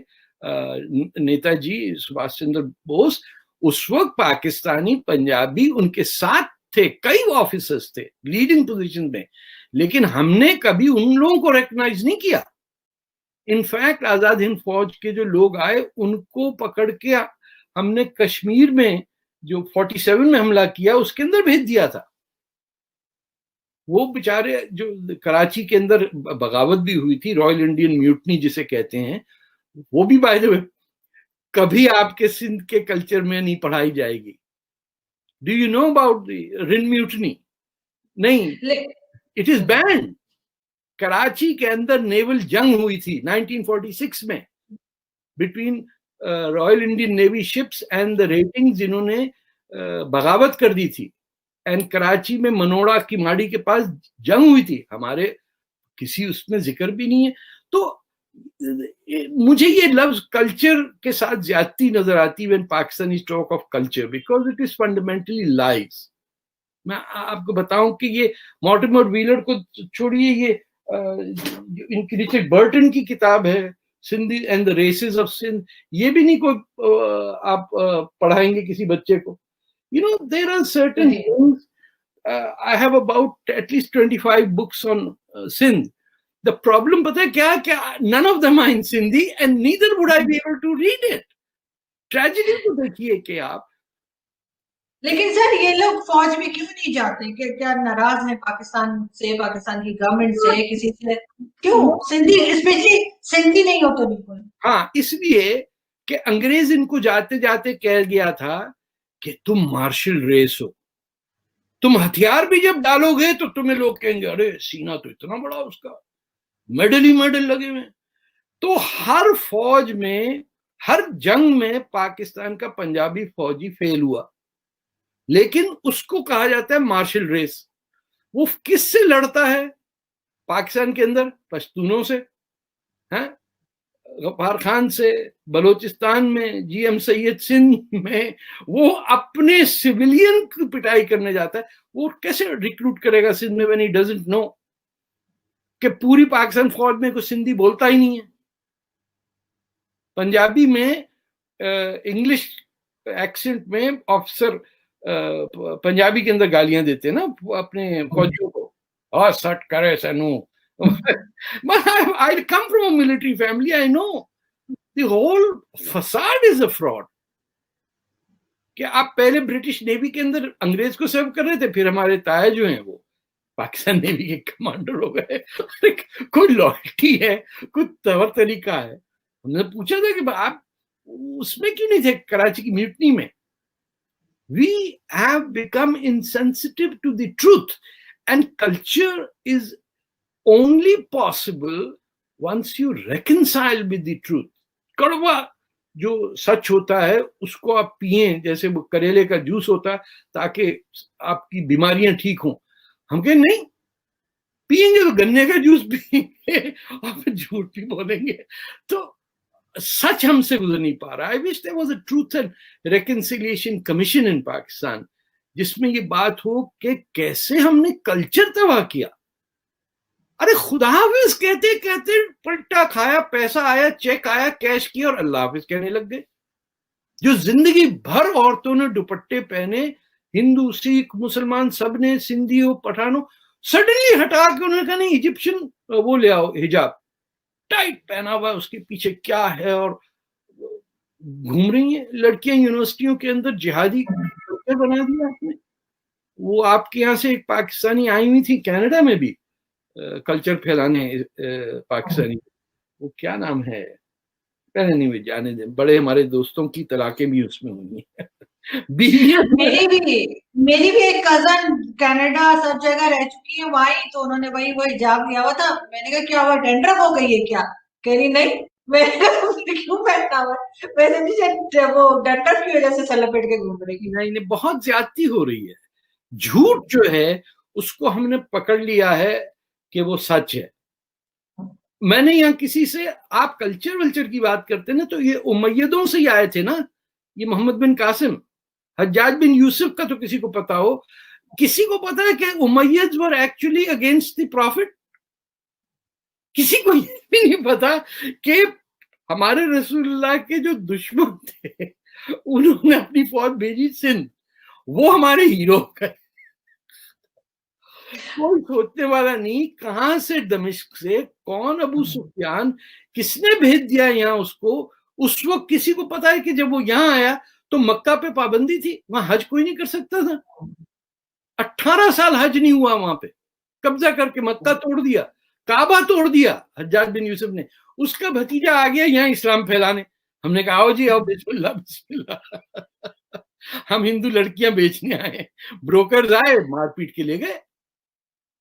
Speaker 2: नेताजी सुभाष चंद्र बोस, उस वक्त पाकिस्तानी पंजाबी उनके साथ थे, कई ऑफिसर्स थे लीडिंग पोजीशन में, लेकिन हमने कभी उन लोगों को रिकॉग्नाइज नहीं किया। इनफैक्ट आजाद हिंद फौज के जो लोग आए उनको पकड़ के हमने कश्मीर में जो 47 में हमला किया उसके अंदर भेज दिया था। वो बेचारे, जो कराची के अंदर बगावत भी हुई थी, रॉयल इंडियन म्यूटनी जिसे कहते हैं, वो भी बाय द वे कभी आपके सिंध के कल्चर में नहीं पढ़ाई जाएगी। Do you know about the Rin mutiny? नहीं, इट इज बैंड। कराची के अंदर नेवल जंग हुई थी 1946 में between royal Indian navy ships and the ratings, जिन्होंने बगावत कर दी थी। एंड कराची में मनोड़ा की माड़ी के पास जंग हुई थी। हमारे किसी उसमें जिक्र भी नहीं है। तो मुझे ये लफ्ज कल्चर के साथ ज्यादती नजर आती when Pakistani talk of culture, because it is fundamentally lies. मैं आपको बताऊं कि ये मॉर्टिमर व्हीलर को छोड़िए, ये इनकी रिचर्ड बर्टन की किताब है Sindhi and the races of Sindh, ये भी नहीं कोई आप पढ़ाएंगे किसी बच्चे को। You know there are certain things, I have about at least 25 books on Sindh. The problem पता है क्या क्या, none of them are in Sindhi and neither would I be able to read it. Tragedy तो देखिए कि आप,
Speaker 1: लेकिन सर ये लोग फौज में क्यों नहीं जाते? क्या नाराज हैं पाकिस्तान से, पाकिस्तान की गवर्नमेंट से, किसी से? क्यों सिंधी, स्पेशली सिंधी नहीं हो तो बिल्कुल?
Speaker 2: हाँ, इसलिए कि अंग्रेज इनको जाते जाते कह गया था कि तुम मार्शल रेस हो, तुम हथियार भी जब डालोगे तो तुम्हें लोग कहेंगे अरे सीना तो इतना बड़ा उसका, मेडल ही मेडल लगे हुए। तो हर फौज में, हर जंग में पाकिस्तान का पंजाबी फौजी फेल हुआ, लेकिन उसको कहा जाता है मार्शल रेस। वो किससे लड़ता है पाकिस्तान के अंदर? पश्तूनों से, हैं, गफ्फार खान से। बलोचिस्तान में जीएम सैयद सिंध में वो अपने सिविलियन की पिटाई करने जाता है। वो कैसे रिक्रूट करेगा सिंध में व्हेन ही डजंट नो कि पूरी पाकिस्तान फौज में कुछ सिंधी बोलता ही नहीं है। पंजाबी में इंग्लिश एक्सेंट में ऑफिसर पंजाबी के अंदर गालियां देते हैं ना अपने फौजियों को, और सट करे सनू। But I come from a military family. I know the whole facade is a fraud. कि आप पहले ब्रिटिश नेवी के अंदर अंग्रेज को सर्व कर रहे थे, फिर हमारे ताया जो हैं वो पाकिस्तान नेवी के कमांडर हो गए। कोई लॉयल्टी है, कोई तौर तरीका है? हमने पूछा था कि आप उसमें क्यों नहीं थे कराची की म्यूटनी में? We have become insensitive to the truth, and culture is only possible once you reconcile with the truth. कड़वा जो सच होता है उसको आप पिए, जैसे वो करेले का जूस होता है ताकि आपकी बीमारियां ठीक हों। हम कहें नहीं, पिएंगे तो गन्ने का जूस पिएंगे और फिर झूठ भी बोलेंगे। तो सच हमसे गुजर नहीं पा रहा। I wish there was a truth and reconciliation commission in Pakistan, जिसमें ये बात हो कि कैसे हमने कल्चर तबाह किया। अरे खुदा हाफिज कहते कहते पलटा खाया, पैसा आया, चेक आया, कैश किया और अल्लाह हाफिज कहने लग गए। जो जिंदगी भर औरतों ने दुपट्टे पहने, हिंदू सिख मुसलमान सब ने, सिंधी हो पठानो, सडनली हटा के उन्होंने कहा नहीं इजिप्शियन वो ले आओ हिजाब, टाइट पहना हुआ, उसके पीछे क्या है, और घूम रही हैं लड़कियां यूनिवर्सिटियों के अंदर। जिहादी बना दिया आपने। वो आपके यहाँ से एक पाकिस्तानी आई हुई थी कनाडा में भी कल्चर फैलाने, पाकिस्तानी, वो क्या नाम है, पहले नहीं भी जाने दें, बड़े हमारे दोस्तों की तलाकें भी उसमें हुई हैं।
Speaker 1: मेरी भी एक कजन कनाडा सब जगह रह चुकी है वही, तो उन्होंने वही हिजाब लिया हुआ था। मैंने कहा क्या हुआ, डेंड्रफ हो गई है क्या? कह रही नहीं, क्यों पहनता हुआ? वैसे वो डेंड्रफ की वजह से सर लपेट के घूम रही।
Speaker 2: नहीं, बहुत ज्यादती हो रही है। झूठ जो है उसको हमने पकड़ लिया है कि वो सच है। मैंने यहाँ किसी से, आप कल्चर वल्चर की बात करते ना, तो ये उमैयदों से ही आए थे ना, ये मोहम्मद बिन कासिम, हज्जाज बिन यूसुफ का तो किसी को पता हो? किसी को पता है कि Umayyad were actually against the profit? किसी को ये भी नहीं पता कि हमारे रसूलुल्लाह के जो दुश्मन थे उन्होंने अपनी फौज भेजी सिंध, वो हमारे हीरो गए। कोई सोचने वाला नहीं कहां से, दमिश्क से कौन, अबू सुफियान, किसने भेज दिया यहाँ उसको। उस वक्त किसी को पता है कि जब वो यहाँ आया तो मक्का पे पाबंदी थी, वहां हज कोई नहीं कर सकता था। 18 साल हज नहीं हुआ वहां पे, कब्जा करके मक्का तोड़ दिया, काबा तोड़ दिया हज्जाज बिन यूसुफ ने। उसका भतीजा आ गया यहाँ इस्लाम फैलाने। हमने कहा आओ जी आओ, बिस्मिल्लाह बिस्मिल्लाह। हम हिंदू लड़कियां बेचने आए, ब्रोकर्स आए, मारपीट के ले गए।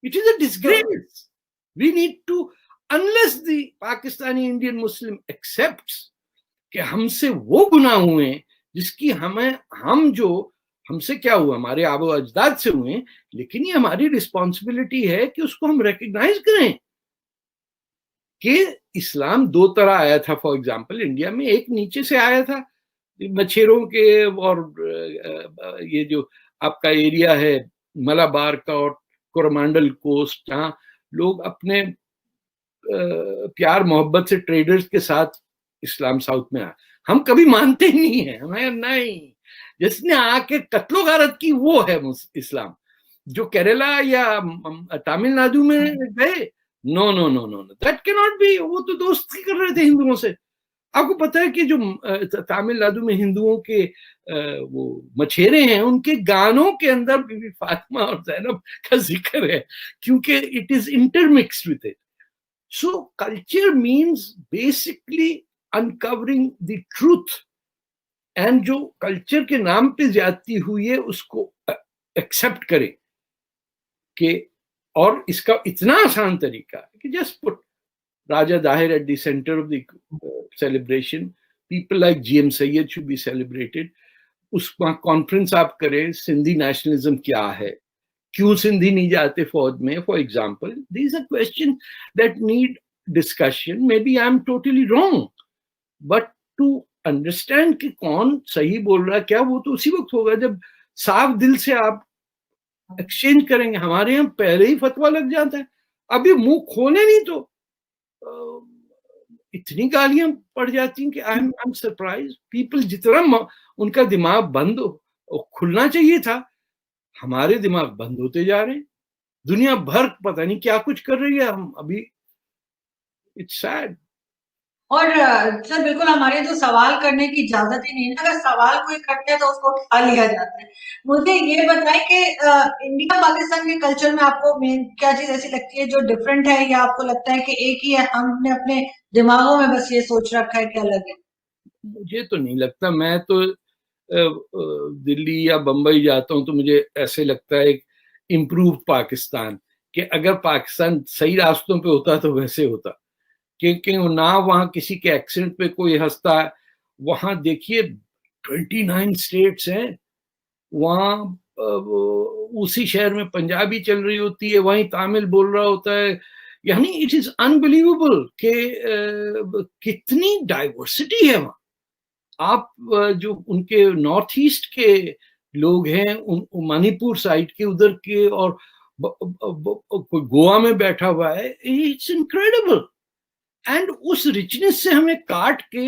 Speaker 2: It is a disgrace. We need to, unless the Pakistani Indian Muslim accepts कि हमसे वो गुनाह हुए जिसकी हमसे क्या हुआ, हमारे आबो अजदाद से हुए, लेकिन ये हमारी रिस्पॉन्सिबिलिटी है कि उसको हम रिकग्नाइज करें कि इस्लाम दो तरह आया था। फॉर एग्जाम्पल इंडिया में एक नीचे से आया था, मछेरों के, और ये जो आपका एरिया है मलाबार का और कोरोमांडल कोस्ट, जहाँ लोग अपने प्यार मोहब्बत से ट्रेडर्स के साथ इस्लाम साउथ में आया। हम कभी मानते ही नहीं है, हमें नहीं, जिसने आके कत्लो गारत की वो है इस्लाम। जो केरला या तमिलनाडु में गए, no no no no, that can not be. वो तो दोस्ती कर रहे थे हिंदुओं से। आपको पता है कि जो तमिलनाडु में हिंदुओं के वो मछेरे हैं, उनके गानों के अंदर बीबी फातिमा और ज़ैनब का जिक्र है, क्योंकि it is intermixed with it. So culture means basically uncovering the truth, and जो कल्चर के नाम पे ज्यादती हुई है उसको एक्सेप्ट करें कि, और इसका इतना आसान तरीका है कि just put Raja Dahir at the center of the celebration. People like GM Sayyed should be celebrated. उस कॉन्फ्रेंस आप करें, सिंधी नेशनलिज्म क्या है, क्यों सिंधी नहीं जाते फौज में, for example. These are question that need discussion. Maybe I am totally wrong, but to understand कि कौन सही बोल रहा है क्या, वो तो उसी वक्त होगा जब साफ दिल से आप एक्सचेंज करेंगे। हमारे यहाँ पहले ही फतवा लग जाता है, अभी मुंह खोले नहीं तो इतनी गालियां पड़ जाती हैं कि आई एम सरप्राइज। पीपल जितना उनका दिमाग बंद हो, खुलना चाहिए था, हमारे दिमाग बंद होते जा रहे हैं। दुनिया भर पता नहीं क्या कुछ कर रही है, हम अभी, इट्स सैड।
Speaker 1: और सर बिल्कुल हमारे तो सवाल करने की इजाजत ही नहीं है, अगर सवाल कोई करता है तो उसको उठा लिया जाता है। मुझे ये बताएं कि इंडिया पाकिस्तान के कल्चर में आपको मेन क्या चीज ऐसी लगती है जो डिफरेंट है, या आपको लगता है कि एक ही है, हमने अपने दिमागों में बस ये सोच रखा है कि अलग है?
Speaker 2: मुझे तो नहीं लगता। मैं तो दिल्ली या बंबई जाता हूँ तो मुझे ऐसे लगता है इम्प्रूव पाकिस्तान, कि अगर पाकिस्तान सही रास्तों पे होता तो वैसे होता, क्योंकि ना वहां किसी के एक्सेंट पे कोई हंसता है। वहां देखिए 29 स्टेट्स हैं, वहां उसी शहर में पंजाबी चल रही होती है, वहीं तमिल बोल रहा होता है। यानी इट इज अनबिलीवेबल कि कितनी डाइवर्सिटी है वहां। आप जो उनके नॉर्थ ईस्ट के लोग हैं, मणिपुर साइड के उधर के, और कोई गोवा में बैठा हुआ है, इट्स इनक्रेडिबल। एंड उस रिचनेस से हमें काट के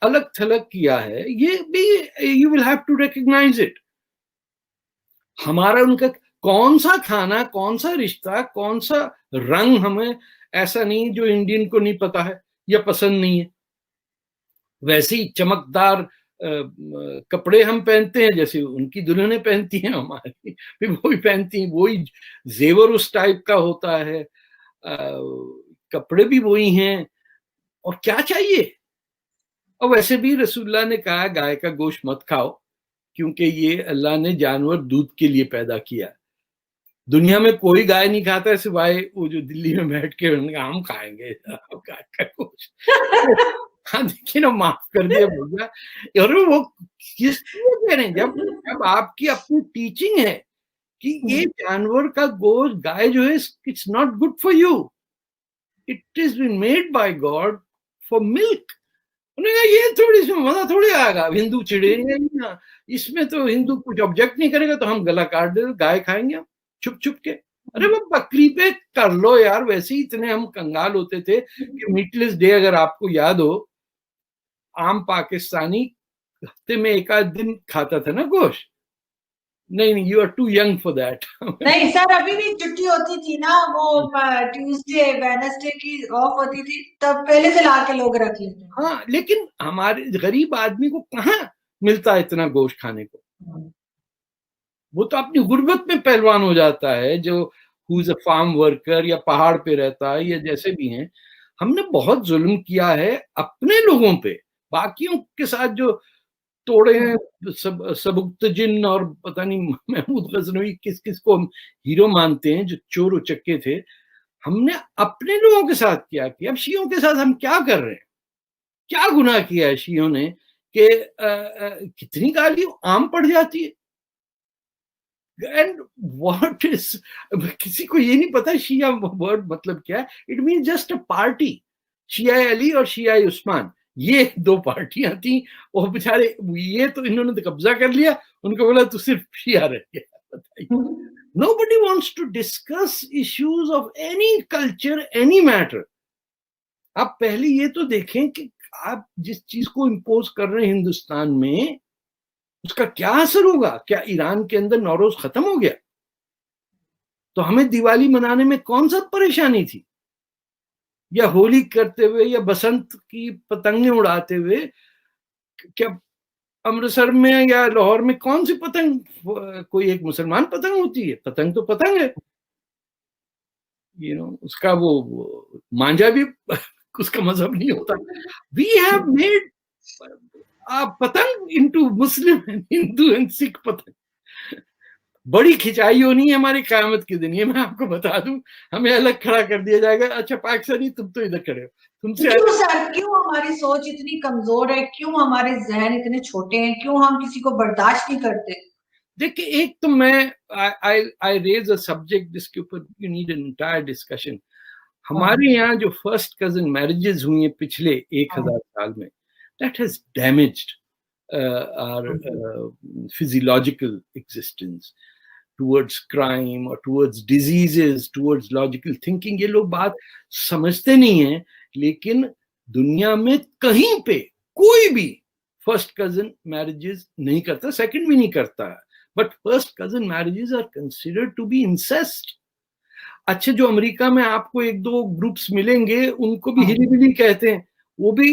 Speaker 2: अलग थलग किया है, ये भी you will have to recognize it. हमारा उनका कौन सा खाना, कौन सा रिश्ता, कौन सा रंग, हमें ऐसा नहीं जो इंडियन को नहीं पता है या पसंद नहीं है। वैसे ही चमकदार कपड़े हम पहनते हैं, जैसे उनकी दुल्हनें पहनती हैं, हमारी भी वही पहनती हैं, वही जेवर उस टाइप का होता है, कपड़े भी वही हैं, और क्या चाहिए। और वैसे भी रसूलुल्लाह ने कहा गाय का गोश्त मत खाओ, क्योंकि ये अल्लाह ने जानवर दूध के लिए पैदा किया। दुनिया में कोई गाय नहीं खाता है सिवाय वो जो दिल्ली में बैठ के हम खाएंगे गाय का गोश्त। हाँ देखिए ना, माफ कर दिया भैया, और वो किस लिए कह रहे हैं, जब आपकी अपनी टीचिंग है कि ये जानवर का गोश्त, गाय जो है, it's not good for you, it is been made by God for milk. उन्होंने कहा ये थोड़ी इसमें मजा थोड़ी आएगा, हिंदू चिढ़ेंगे ना, इसमें तो हिंदू कुछ ऑब्जेक्ट नहीं करेगा तो हम गला काट दे, गाय खाएंगे हम छुप छुप के। अरे वो बकरी पे कर लो यार। वैसे ही इतने हम कंगाल होते थे कि मीटलेस डे, अगर आपको याद हो, आम पाकिस्तानी हफ्ते में एक आध दिन खाता था ना गोश्त। नहीं, you are too young for that.
Speaker 1: नहीं सर, अभी भी छुट्टी होती थी ना, वो ट्यूसडे वेडनेसडे की ऑफ होती थी, तब पहले से ला के लोग रख लेते।
Speaker 2: हाँ, लेकिन हमारे गरीब आदमी को कहाँ मिलता है इतना गोश्त खाने को। वो तो अपनी गुर्बत में पहलवान हो जाता है, जो who is a farm worker या पहाड़ पे रहता है या जैसे भी हैं। हमने बहुत जुल्म किया है अपने लोगों पे, बाकियों के साथ जो तोड़े हैं, सबुक्तजिन और पता नहीं महमूद गजनवी किस किस को हम हीरो मानते हैं, जो चोर उचक्के थे, हमने अपने लोगों के साथ क्या किया। अब शियों के साथ हम क्या कर रहे हैं, क्या गुनाह किया है शियों ने कि कितनी गाली आम पड़ जाती है। एंड व्हाट इज, किसी को ये नहीं पता शिया वर्ड मतलब क्या है। It mean just a party. शिया अली और शिया उस्मान, ये दो पार्टियां थी, और बेचारे ये तो इन्होंने तो कब्जा कर लिया, उनको बोला तू सिर्फ शिया रह गया। बताइए, nobody wants to discuss issues of any culture, any matter. आप पहले ये तो देखें कि आप जिस चीज को इम्पोज कर रहे हैं हिंदुस्तान में, उसका क्या असर होगा। क्या ईरान के अंदर नौरोज खत्म हो गया तो हमें दिवाली मनाने में कौन सा परेशानी थी, या होली करते हुए या बसंत की पतंगें उड़ाते हुए, क्या अमृतसर में या लाहौर में कौन सी पतंग, कोई एक मुसलमान पतंग होती है? पतंग तो पतंग है, उसका वो मांझा भी उसका मजहब नहीं होता। वी हैव मेड पतंग into Muslim and Hindu and Sikh पतंग। बड़ी खिंचाई होनी है हमारी क़यामत के दिन, ये मैं आपको बता दूं। हमें अलग खड़ा कर दिया जाएगा, अच्छा पाकिस्तानी तुम तो इधर खड़े हो, तुमसे
Speaker 1: क्यों सर, क्यों हमारी सोच इतनी कमजोर है, क्यों हमारे जहन इतने छोटे हैं, क्यों हम किसी को बर्दाश्त नहीं करते?
Speaker 2: देखिए, एक तो मैं आई रेज अ सब्जेक्ट जिसके ऊपर you need an entire discussion. हमारे यहाँ जो फर्स्ट कजन मैरिजेस हुई हैं पिछले 1000 साल में, that has damaged our physiological existence towards crime or towards diseases, towards logical thinking। ये लोग बात समझते नहीं है, लेकिन दुनिया में कहीं पे कोई भी फर्स्ट कजन मैरिजेस नहीं करता, सेकंड भी नहीं करता, but first cousin marriages are considered to be incest. अच्छा, जो अमेरिका में आपको एक दो ग्रुप्स मिलेंगे, उनको भी हिलीबिली कहते हैं, वो भी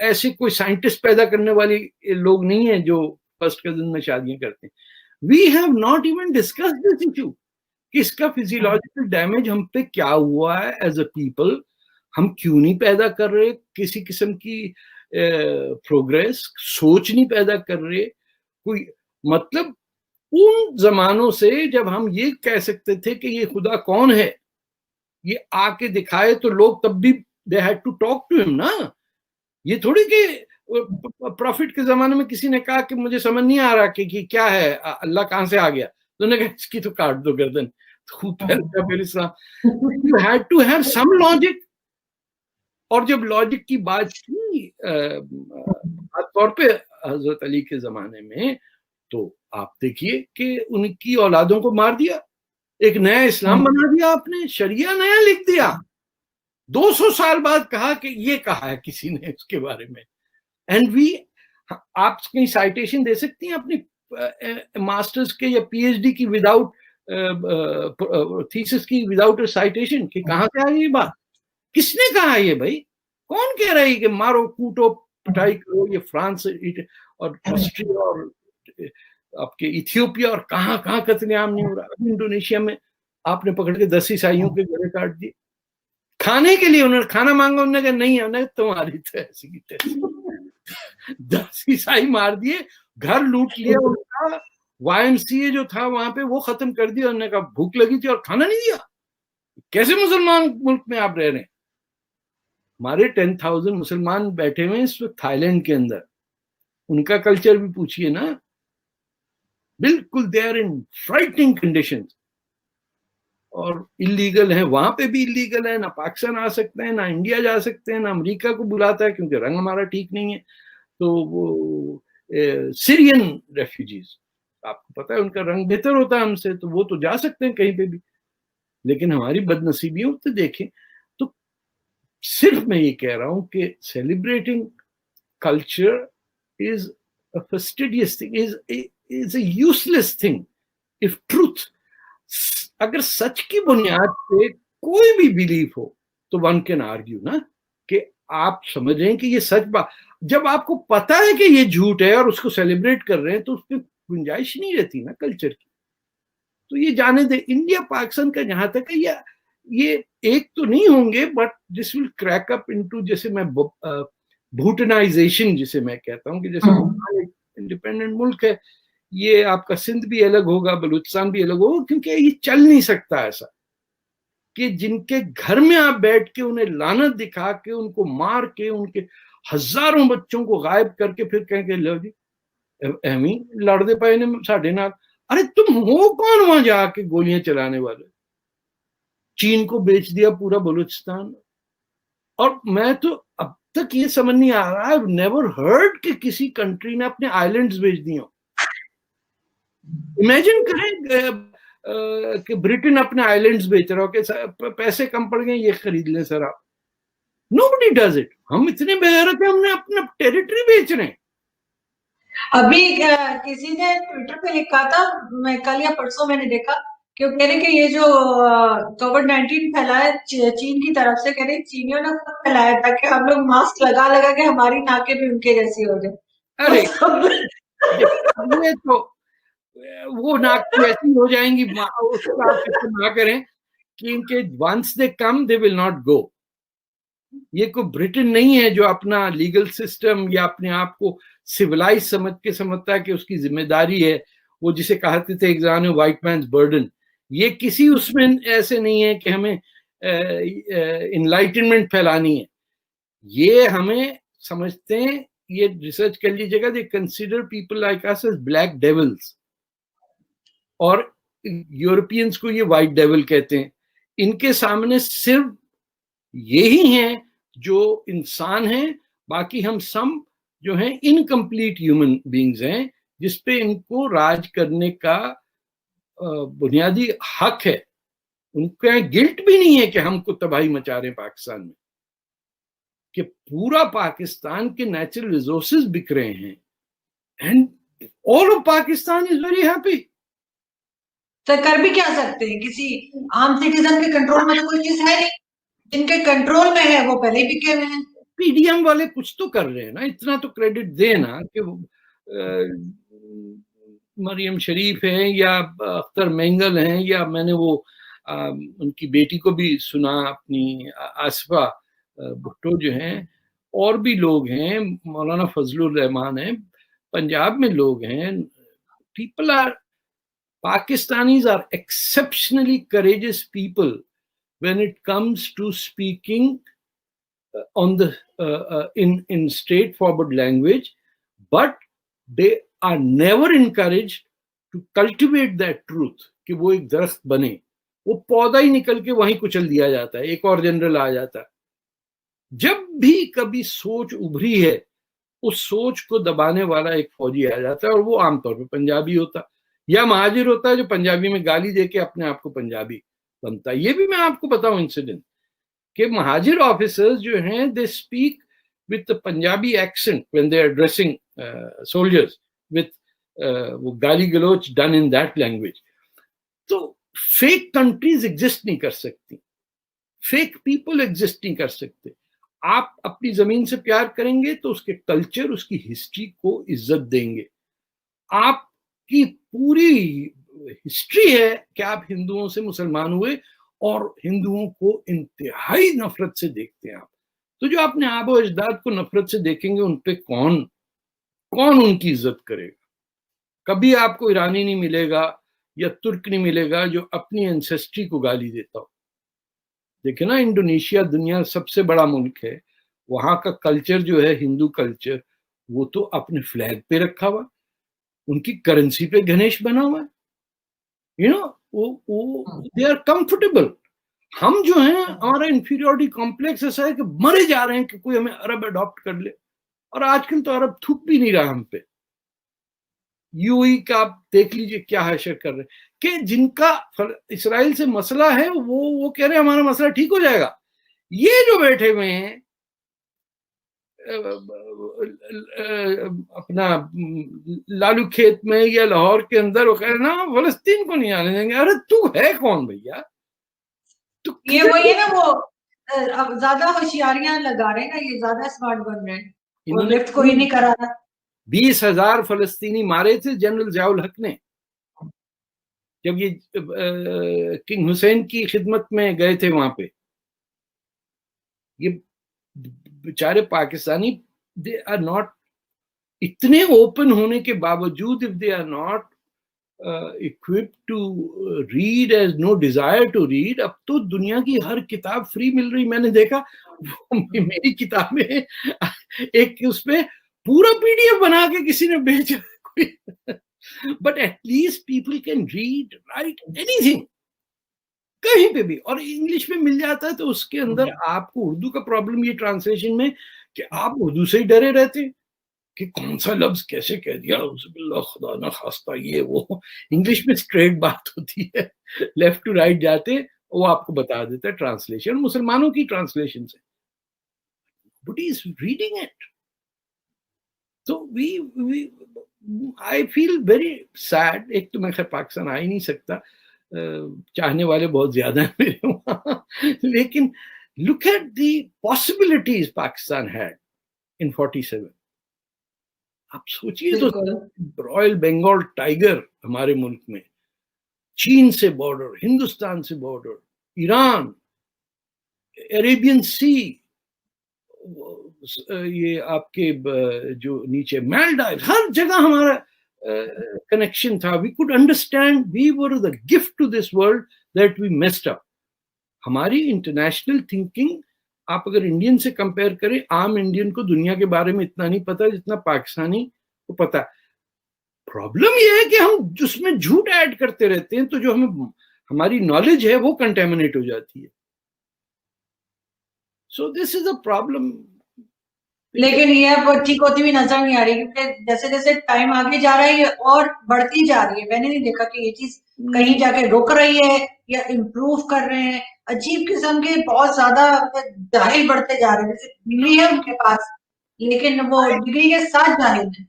Speaker 2: ऐसे कोई साइंटिस्ट पैदा करने वाले लोग नहीं है जो फर्स्ट कजन में शादियां करते हैं। We have not even discussed this issue कि इसका फिजियोलॉजिकल डैमेज हम पे क्या हुआ है एज अ पीपल। हम क्यों नहीं पैदा कर रहे किसी किस्म की प्रोग्रेस, सोच नहीं पैदा कर रहे कोई। मतलब उन जमानों से जब हम ये कह सकते थे कि ये खुदा कौन है, ये आके दिखाए, तो लोग तब भी they had to talk to him ना। ये थोड़ी कि प्रॉफिट के जमाने में किसी ने कहा कि मुझे समझ नहीं आ रहा कि क्या है, अल्लाह कहां से आ गया, तो उन्होंने कहा इसकी तो काट दो गर्दन। तो you had to have some logic. और जब लॉजिक की बात थी खासतौर पे हजरत अली के जमाने में, तो आप देखिए कि उनकी औलादों को मार दिया, एक नया इस्लाम बना दिया आपने, शरिया नया लिख दिया। 200 साल बाद कहा कि ये कहा है किसी ने उसके बारे में। एंड वी, आप कहीं साइटेशन दे सकती हैं अपनी मास्टर्स के या पीएचडी की विदाउट थीसिस की विदाउट साइटेशन कि कहां से आ गई ये बात? किसने कहा ये भाई? कौन कह रहा है कि मारो कूटो पिटाई करो, ये फ्रांस और ऑस्ट्रिया और आपके इथियोपिया और कहां कहां कत्लेआम नहीं हो रहा। इंडोनेशिया में आपने पकड़ के 10 ईसाइयों के गले काट दिए खाने के लिए। उन्होंने खाना मांगा, उन्होंने कहा नहीं, उन्हें तुम्हारी तो ऐसी की तैसी 10 ईसाई मार दिए, घर लूट लिया उनका, YMCA जो था वहां पे वो खत्म कर दिया। उन्होंने कहा भूख लगी थी और खाना नहीं दिया। कैसे मुसलमान मुल्क में आप रह रहे हैं? हमारे 10,000 मुसलमान बैठे हुए इस वक्त थाईलैंड के अंदर, उनका कल्चर भी पूछिए ना। बिल्कुल they are in frightening conditions और इलीगल है, वहां पे भी इलीगल है। ना पाकिस्तान आ सकते हैं, ना इंडिया जा सकते हैं, ना अमेरिका को बुलाता है क्योंकि रंग हमारा ठीक नहीं है। तो वो सीरियन रेफ्यूजीज, आपको पता है उनका रंग बेहतर होता है हमसे, तो वो तो जा सकते हैं कहीं पे भी। लेकिन हमारी बदनसीबियों तो देखें। तो सिर्फ मैं ये कह रहा हूं कि celebrating culture is a fastidious thing, is a useless thing if truth, अगर सच की बुनियाद पे कोई भी बिलीफ हो तो वन कैन आर्ग्यू ना कि आप समझ रहे हैं कि ये सच बात। जब आपको पता है कि ये झूठ है और उसको सेलिब्रेट कर रहे हैं, तो उसमें गुंजाइश नहीं रहती ना कल्चर की। तो ये जाने दे। इंडिया पाकिस्तान का जहां तक है, ये एक तो नहीं होंगे, but this will crack up into, जैसे मैं भूटनाइजेशन जिसे मैं कहता हूँ कि जैसे एक इंडिपेंडेंट मुल्क है, ये आपका सिंध भी अलग होगा, बलूचिस्तान भी अलग होगा, क्योंकि ये चल नहीं सकता ऐसा कि जिनके घर में आप बैठ के उन्हें लानत दिखा के, उनको मार के, उनके हजारों बच्चों को गायब करके फिर कहेंगे लो जी एमी लड़ते पे ने साडे नाल। अरे तुम हो कौन वहां जाके गोलियां चलाने वाले? चीन को बेच दिया पूरा बलूचिस्तान, और मैं तो अब तक ये समझ नहीं आ रहा, आई नेवर हर्ड कि किसी कंट्री ने अपने आइलैंड्स बेच दिए। इमेजिन करें कि ब्रिटेन अपने आइलैंड्स बेच रहा हो कि पैसे कम पड़ गए, ये खरीद लें सर आप। Nobody does it. हम इतने बेगैरत हैं, हमने अपना टेरिटरी बेच रहे हैं।
Speaker 1: अभी किसी ने ट्विटर पे लिखा था, मैं कल या परसों मैंने देखा कि वो कह रहे कि ये जो कोविड-19 फैला है चीन की तरफ से, कह रहे चीनियों ने खुद फैलाया था कि हम लोग मास्क लगा लगा के हमारी नाकें भी उनके जैसी हो जाए।
Speaker 2: अरे ये तो वो नाक की ऐसी हो जाएंगी, उसको आप ऐसे ना करें कि इनके once they come they will not go. ये कोई ब्रिटेन नहीं है जो अपना लीगल सिस्टम या अपने आप को सिविलाइज समझता है कि उसकी जिम्मेदारी है, वो जिसे कहते थे एग्जाम में व्हाइट मैन्स बर्डन। ये किसी उसमें ऐसे नहीं है कि हमें इनलाइटनमेंट फैलानी है। ये हमें समझते हैं, ये रिसर्च कर लीजिएगा, they consider people like us as black devils, और यूरोपियंस को ये व्हाइट डेविल कहते हैं। इनके सामने सिर्फ यही हैं जो इंसान हैं, बाकी हम सब जो हैं इनकम्प्लीट ह्यूमन बीइंग्स हैं, जिसपे इनको राज करने का बुनियादी हक है। उनका गिल्ट भी नहीं है कि हमको तबाही मचा रहे हैं पाकिस्तान में, कि पूरा पाकिस्तान के नेचुरल रिसोर्सेज बिक रहे हैं, and all of Pakistan is very happy.
Speaker 1: तो कर भी क्या सकते हैं, किसी आम सिटीजन के कंट्रोल में तो कोई चीज है नहीं, जिनके कंट्रोल में है वो पहले ही बिके हुए हैं।
Speaker 2: पीडीएम वाले कुछ तो कर रहे हैं ना, इतना तो क्रेडिट देना कि मरियम शरीफ हैं या अख्तर मेंगल हैं, या मैंने वो उनकी बेटी को भी सुना, अपनी आसफा भुट्टो जो हैं, और भी लोग हैं, मौलाना फजलुर रहमान हैं, पंजाब में लोग हैं। People are, Pakistanis are exceptionally courageous people when it comes to speaking on the in straightforward language, but they are never encouraged to cultivate that truth कि वो एक दरख्त बने। वो पौधा ही निकल के वहीं कुचल दिया जाता है, एक और जनरल आ जाता है। जब भी कभी सोच उभरी है, उस सोच को दबाने वाला एक फौजी आ जाता है, और वो आमतौर पर पंजाबी होता है या महाजिर होता है, जो पंजाबी में गाली देके अपने आप को पंजाबी बनता है। ये भी मैं आपको बताऊं इंसिडेंट, कि महाजिर ऑफिसर्स जो हैं, they speak with Punjabi accent when they are addressing soldiers, with वो गाली गलोच डन इन दैट लैंग्वेज। तो फेक कंट्रीज एग्जिस्ट नहीं कर सकती, फेक पीपल एग्जिस्ट नहीं कर सकते। आप अपनी जमीन से प्यार करेंगे तो उसके कल्चर, उसकी हिस्ट्री को इज्जत देंगे। आपकी पूरी हिस्ट्री है कि आप हिंदुओं से मुसलमान हुए और हिंदुओं को इंतहाई नफरत से देखते हैं आप। तो जो अपने आबो अजदाद को नफरत से देखेंगे, उन पे कौन उनकी इज्जत करेगा? कभी आपको ईरानी नहीं मिलेगा या तुर्क नहीं मिलेगा जो अपनी एंसेस्ट्री को गाली देता हो। देखिए ना, इंडोनेशिया दुनिया सबसे बड़ा मुल्क है, वहां का कल्चर जो है हिंदू कल्चर, वो तो अपने फ्लैग पे रखा हुआ, उनकी करेंसी पे गणेश बना हुआ है, यू नो, वो दे आर कंफर्टेबल। हम जो हैं, हमारा इंफीरियोरिटी कॉम्प्लेक्स ऐसा है कि मरे जा रहे हैं कि कोई हमें अरब अडॉप्ट कर ले, और आजकल तो अरब थूक भी नहीं रहा हम पे। यूएई का आप देख लीजिए क्या हैशर कर रहे हैं, कि जिनका इसराइल से मसला है, वो कह रहे हैं हमारा मसला ठीक हो जाएगा। ये जो बैठे हुए हैं अपना लालू खेत में या लाहौर के अंदर, वो कह रहे ना फलस्तीन को नहीं आने देंगे। अरे तू है कौन भैया?
Speaker 1: ये वही है ना, वो अब ज्यादा होशियारियां लगा रहे हैं ना, ये ज्यादा स्मार्ट बन रहे हैं, वो लिफ्ट को ही नहीं करा रहा।
Speaker 2: 20,000 फलस्तीनी मारे थे जनरल ज़ियाउल हक ने, जब ये किंग हुसैन की खिदमत में गए थे वहां पे। ये बेचारे पाकिस्तानी, दे आर नॉट, इतने ओपन होने के बावजूद, if they are not equipped to read, as no desire to read. अब तो दुनिया की हर किताब फ्री मिल रही, मैंने देखा मेरी किताब में एक उसमें पूरा पीडीएफ बना के किसी ने भेजा कोई। But at least people can read, write anything. कहीं पे भी, और इंग्लिश में मिल जाता है तो उसके अंदर आपको उर्दू का प्रॉब्लम ये ट्रांसलेशन में कि आप उर्दू से ही डरे रहते कि कौन सा लफ्ज कैसे कह दिया, खुदा ना खास्ता ये वो। इंग्लिश में स्ट्रेट बात होती है, लेफ्ट टू राइट जाते वो आपको बता देता है ट्रांसलेशन, मुसलमानों की ट्रांसलेशन से, बट इज रीडिंग इट। तो we I feel very sad. एक तो मैं खैर पाकिस्तान आ ही नहीं सकता, चाहने वाले बहुत ज्यादा हैं मेरे वहां, लेकिन look at the possibilities Pakistan had in 47। आप सोचिए तो, रॉयल बंगाल टाइगर हमारे मुल्क में, चीन से बॉर्डर, हिंदुस्तान से बॉर्डर, ईरान, अरेबियन सी, ये आपके जो नीचे मालदीव, हर जगह हमारा कनेक्शन था। We could understand, we were the gift to this world that we messed up. हमारी इंटरनेशनल थिंकिंग, आप अगर इंडियन से कंपेयर करें, आम इंडियन को दुनिया के बारे में इतना नहीं पता जितना पाकिस्तानी को पता। प्रॉब्लम यह है कि हम उसमें झूठ ऐड करते रहते हैं, तो जो हमें हमारी नॉलेज है वो कंटेमिनेट हो जाती है। So this is a problem.
Speaker 1: लेकिन ये अब ठीक होती हुई नजर नहीं आ रही, क्योंकि जैसे जैसे टाइम आगे जा रहा है और बढ़ती जा रही है। मैंने नहीं देखा कि ये चीज कहीं जाके रुक रही है या इम्प्रूव कर रहे हैं। अजीब किस्म के बहुत ज्यादा जाहिल बढ़ते जा रहे हैं। जैसे डिग्री है उनके पास, लेकिन वो डिग्री के साथ जाहिल है।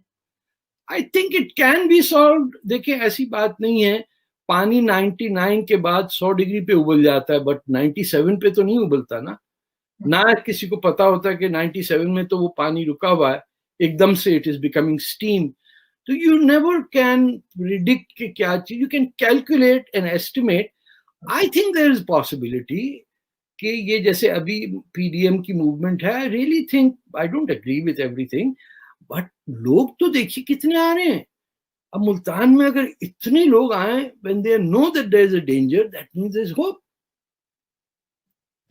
Speaker 2: I think it can be solve. देखिए ऐसी बात नहीं है, पानी 99 के बाद 100 डिग्री पे उबल जाता है, बट 97 पे तो नहीं उबलता ना। ना किसी को पता होता कि 97 में तो वो पानी रुका हुआ है, एकदम से इट इज बिकमिंग स्टीम। तो यू नेवर कैन प्रिडिक्ट कि क्या चीज, you can calculate and estimate. I think there is possibility कि ये जैसे अभी पीडीएम की मूवमेंट है, I really think, I don't agree with everything, but लोग तो देखिए कितने आ रहे हैं। अब मुल्तान में अगर इतने लोग आए, when they know that there is a danger, that means there is hope.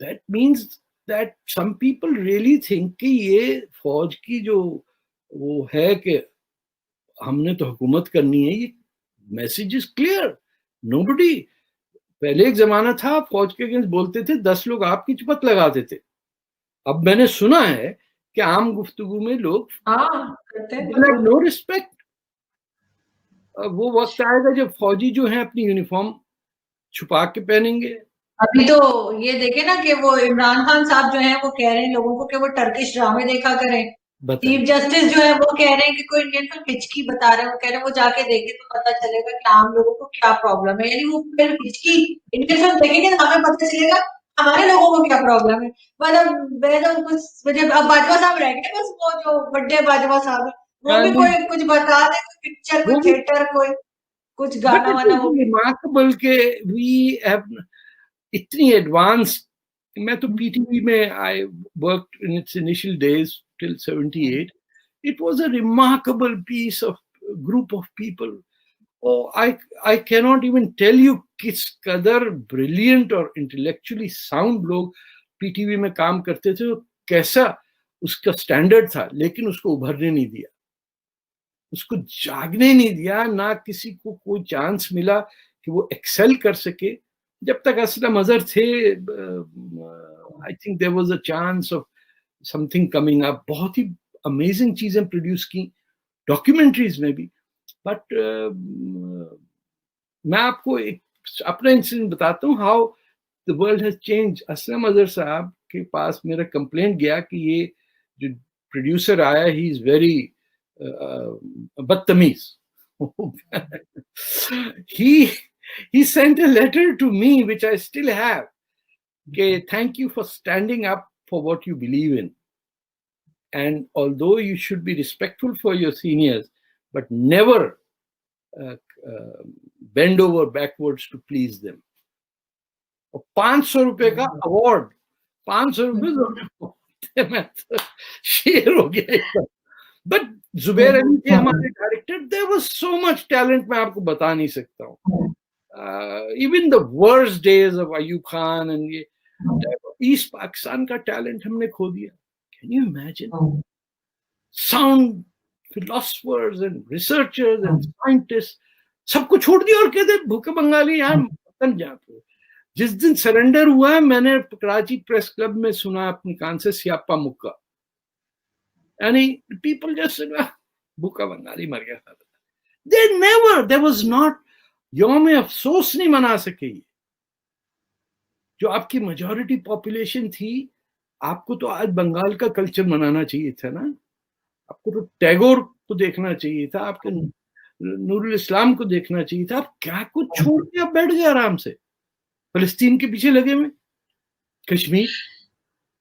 Speaker 2: That means that some people really think कि ये फौज की जो वो है कि हमने तो हुकूमत करनी है, ये मैसेज इज क्लियर। नोबडी, पहले एक जमाना था फौज के अगेंस्ट बोलते थे 10 लोग आपकी चुपत लगाते थे। अब मैंने सुना है कि आम गुफ्तगू में लोग
Speaker 1: करते हैं।
Speaker 2: No respect. वो वक्त आएगा जब फौजी जो है अपनी यूनिफॉर्म छुपा के पहनेंगे।
Speaker 1: अभी तो ये देखे ना कि वो इमरान खान साहब जो हैं वो कह रहे हैं लोगों को कि वो टर्किश ड्रामे देखा करें। चीफ जस्टिस जो है वो कह रहे हैं कि कोई इंडियन फिल्म हिचकी बता रहे हैं, वो कह रहे हैं वो जाके देखे तो पता चलेगा कि आम लोगों को क्या प्रॉब्लम है। यानी वो फिल्म हिचकी इंडियन फिल्म देखेंगे तो हमें पता चलेगा हमारे लोगों को क्या प्रॉब्लम है। मतलब मैं तो कुछ मुझे अब बाजवा साहब रह गए, बस वो जो बड्डे बाजवा साहब है वो भी कोई कुछ बता दे, कोई पिक्चर, कोई थिएटर, कोई कुछ गाना वाना हो।
Speaker 2: रिमार्केबल के वी हैव इतनी एडवांस। मैं तो पीटीवी में I worked in its initial days till 78। It was a remarkable piece of group of people. I cannot even tell you किस कदर ब्रिलियंट और इंटेलेक्चुअली साउंड लोग पीटीवी में काम करते थे, कैसा उसका स्टैंडर्ड था, लेकिन उसको उभरने नहीं दिया, उसको जागने नहीं दिया, ना किसी को कोई चांस मिला कि वो एक्सेल कर सके। जब तक असलम अजहर थे, I think there was a chance of something coming up. बहुत ही अमेजिंग चीजें प्रोड्यूस की डॉक्यूमेंट्रीज में भी। बट मैं आपको एक अपना इंसिडेंट बताता हूँ, how the world has change. Aslam Azhar साहब के पास मेरा कंप्लेंट गया कि ये जो प्रोड्यूसर आया, ही इज वेरी बदतमीज। he sent a letter to me which I still have, okay, thank you for standing up for what you believe in, and although you should be respectful for your seniors, but never bend over backwards to please them. और 500 रुपए का award, 500 रुपए मैं तो शेर हो गया। But Zubair Ali थे हमारे director, there was so much talent, मैं आपको बता नहीं सकता हूँ। Even the worst days of Ayub Khan and ये ईस्ट पाकिस्तान का टैलेंट हमने खो दिया। Can you imagine? Sound philosophers and researchers and scientist सबको छोड़ दिया और कहते भूखे बंगाली यहाँ बन जाते। जिस दिन सरेंडर हुआ है, मैंने कराची प्रेस क्लब में सुना अपनी कान से सियापा मुक्का, यानी पीपल जस्ट भूखा बंगाली मर गया था। They never, there was not, यौम अफसोस नहीं मना सके ये। जो आपकी मेजॉरिटी पॉपुलेशन थी, आपको तो आज बंगाल का कल्चर मनाना चाहिए था ना, आपको तो टैगोर को देखना चाहिए था, आपके नूरुल इस्लाम को देखना चाहिए था। आप क्या कुछ छोड़ के आप बैठ गए आराम से, फलस्तीन के पीछे लगे हुए, कश्मीर।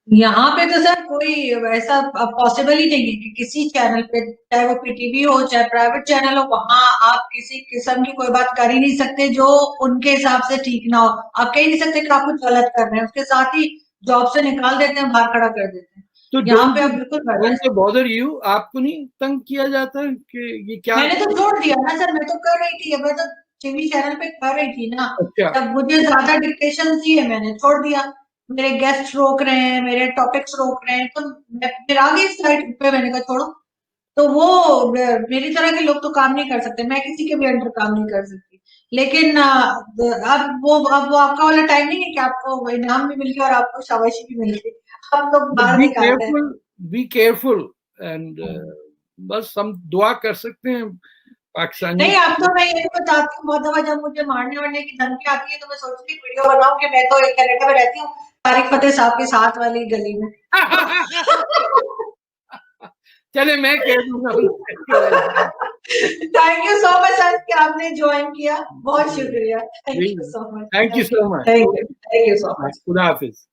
Speaker 1: यहाँ पे तो सर कोई ऐसा पॉसिबल ही नहीं है कि किसी चैनल पे, चाहे वो पीटीवी हो चाहे प्राइवेट चैनल हो, वहां आप किसी किस्म की कोई बात कर ही नहीं सकते जो उनके हिसाब से ठीक ना हो। आप कह ही नहीं सकते कि आप कुछ गलत कर रहे हैं, उसके साथ ही जॉब से निकाल देते हैं, बाहर खड़ा कर देते हैं।
Speaker 2: तो
Speaker 1: यहाँ पे आप बिल्कुल
Speaker 2: डोंट बॉदर यू, आपको नहीं तंग किया जाता कि ये क्या?
Speaker 1: मैंने तो छोड़ दिया ना सर, मैं तो कर रही थी, मैं तो टीवी चैनल पे कर रही थी ना।
Speaker 2: अच्छा,
Speaker 1: जब मुझे ज्यादा डिक्टेशन चाहिए मैंने छोड़ दिया, मेरे गेस्ट रोक रहे हैं, मेरे टॉपिक्स रोक रहे हैं, तो मैं फिर आ गई साइड पे, मैंने कहा छोड़ो। तो वो मेरी तरह के लोग तो काम नहीं कर सकते, मैं किसी के भी अंडर काम नहीं कर सकती। लेकिन अब वो आपका वाला टाइम नहीं है कि आपको इनाम भी मिल गया और आपको शाबाशी भी मिल गई, अब तो बाहर
Speaker 2: बी
Speaker 1: निकालते हैं।
Speaker 2: केयरफुल, बी केयरफुल एंड बस हम दुआ कर सकते हैं पाकिस्तानी।
Speaker 1: नहीं, अब तो मैं ये भी बताती हूँ, बहुत दफा जब मुझे मारने वारने की धमकी आती है तो मैं सोचती हूँ वीडियो बनाऊं कि मैं तो एक कनाडा में रहती हूँ, तारिक फतेह साहब के साथ वाली गली में।
Speaker 2: चले मैं कह दूंगा।
Speaker 1: Thank you so much sir कि आपने ज्वाइन किया, बहुत शुक्रिया, thank you so much,
Speaker 2: thank you so much,
Speaker 1: thank you so much.
Speaker 2: खुदा हाफिज।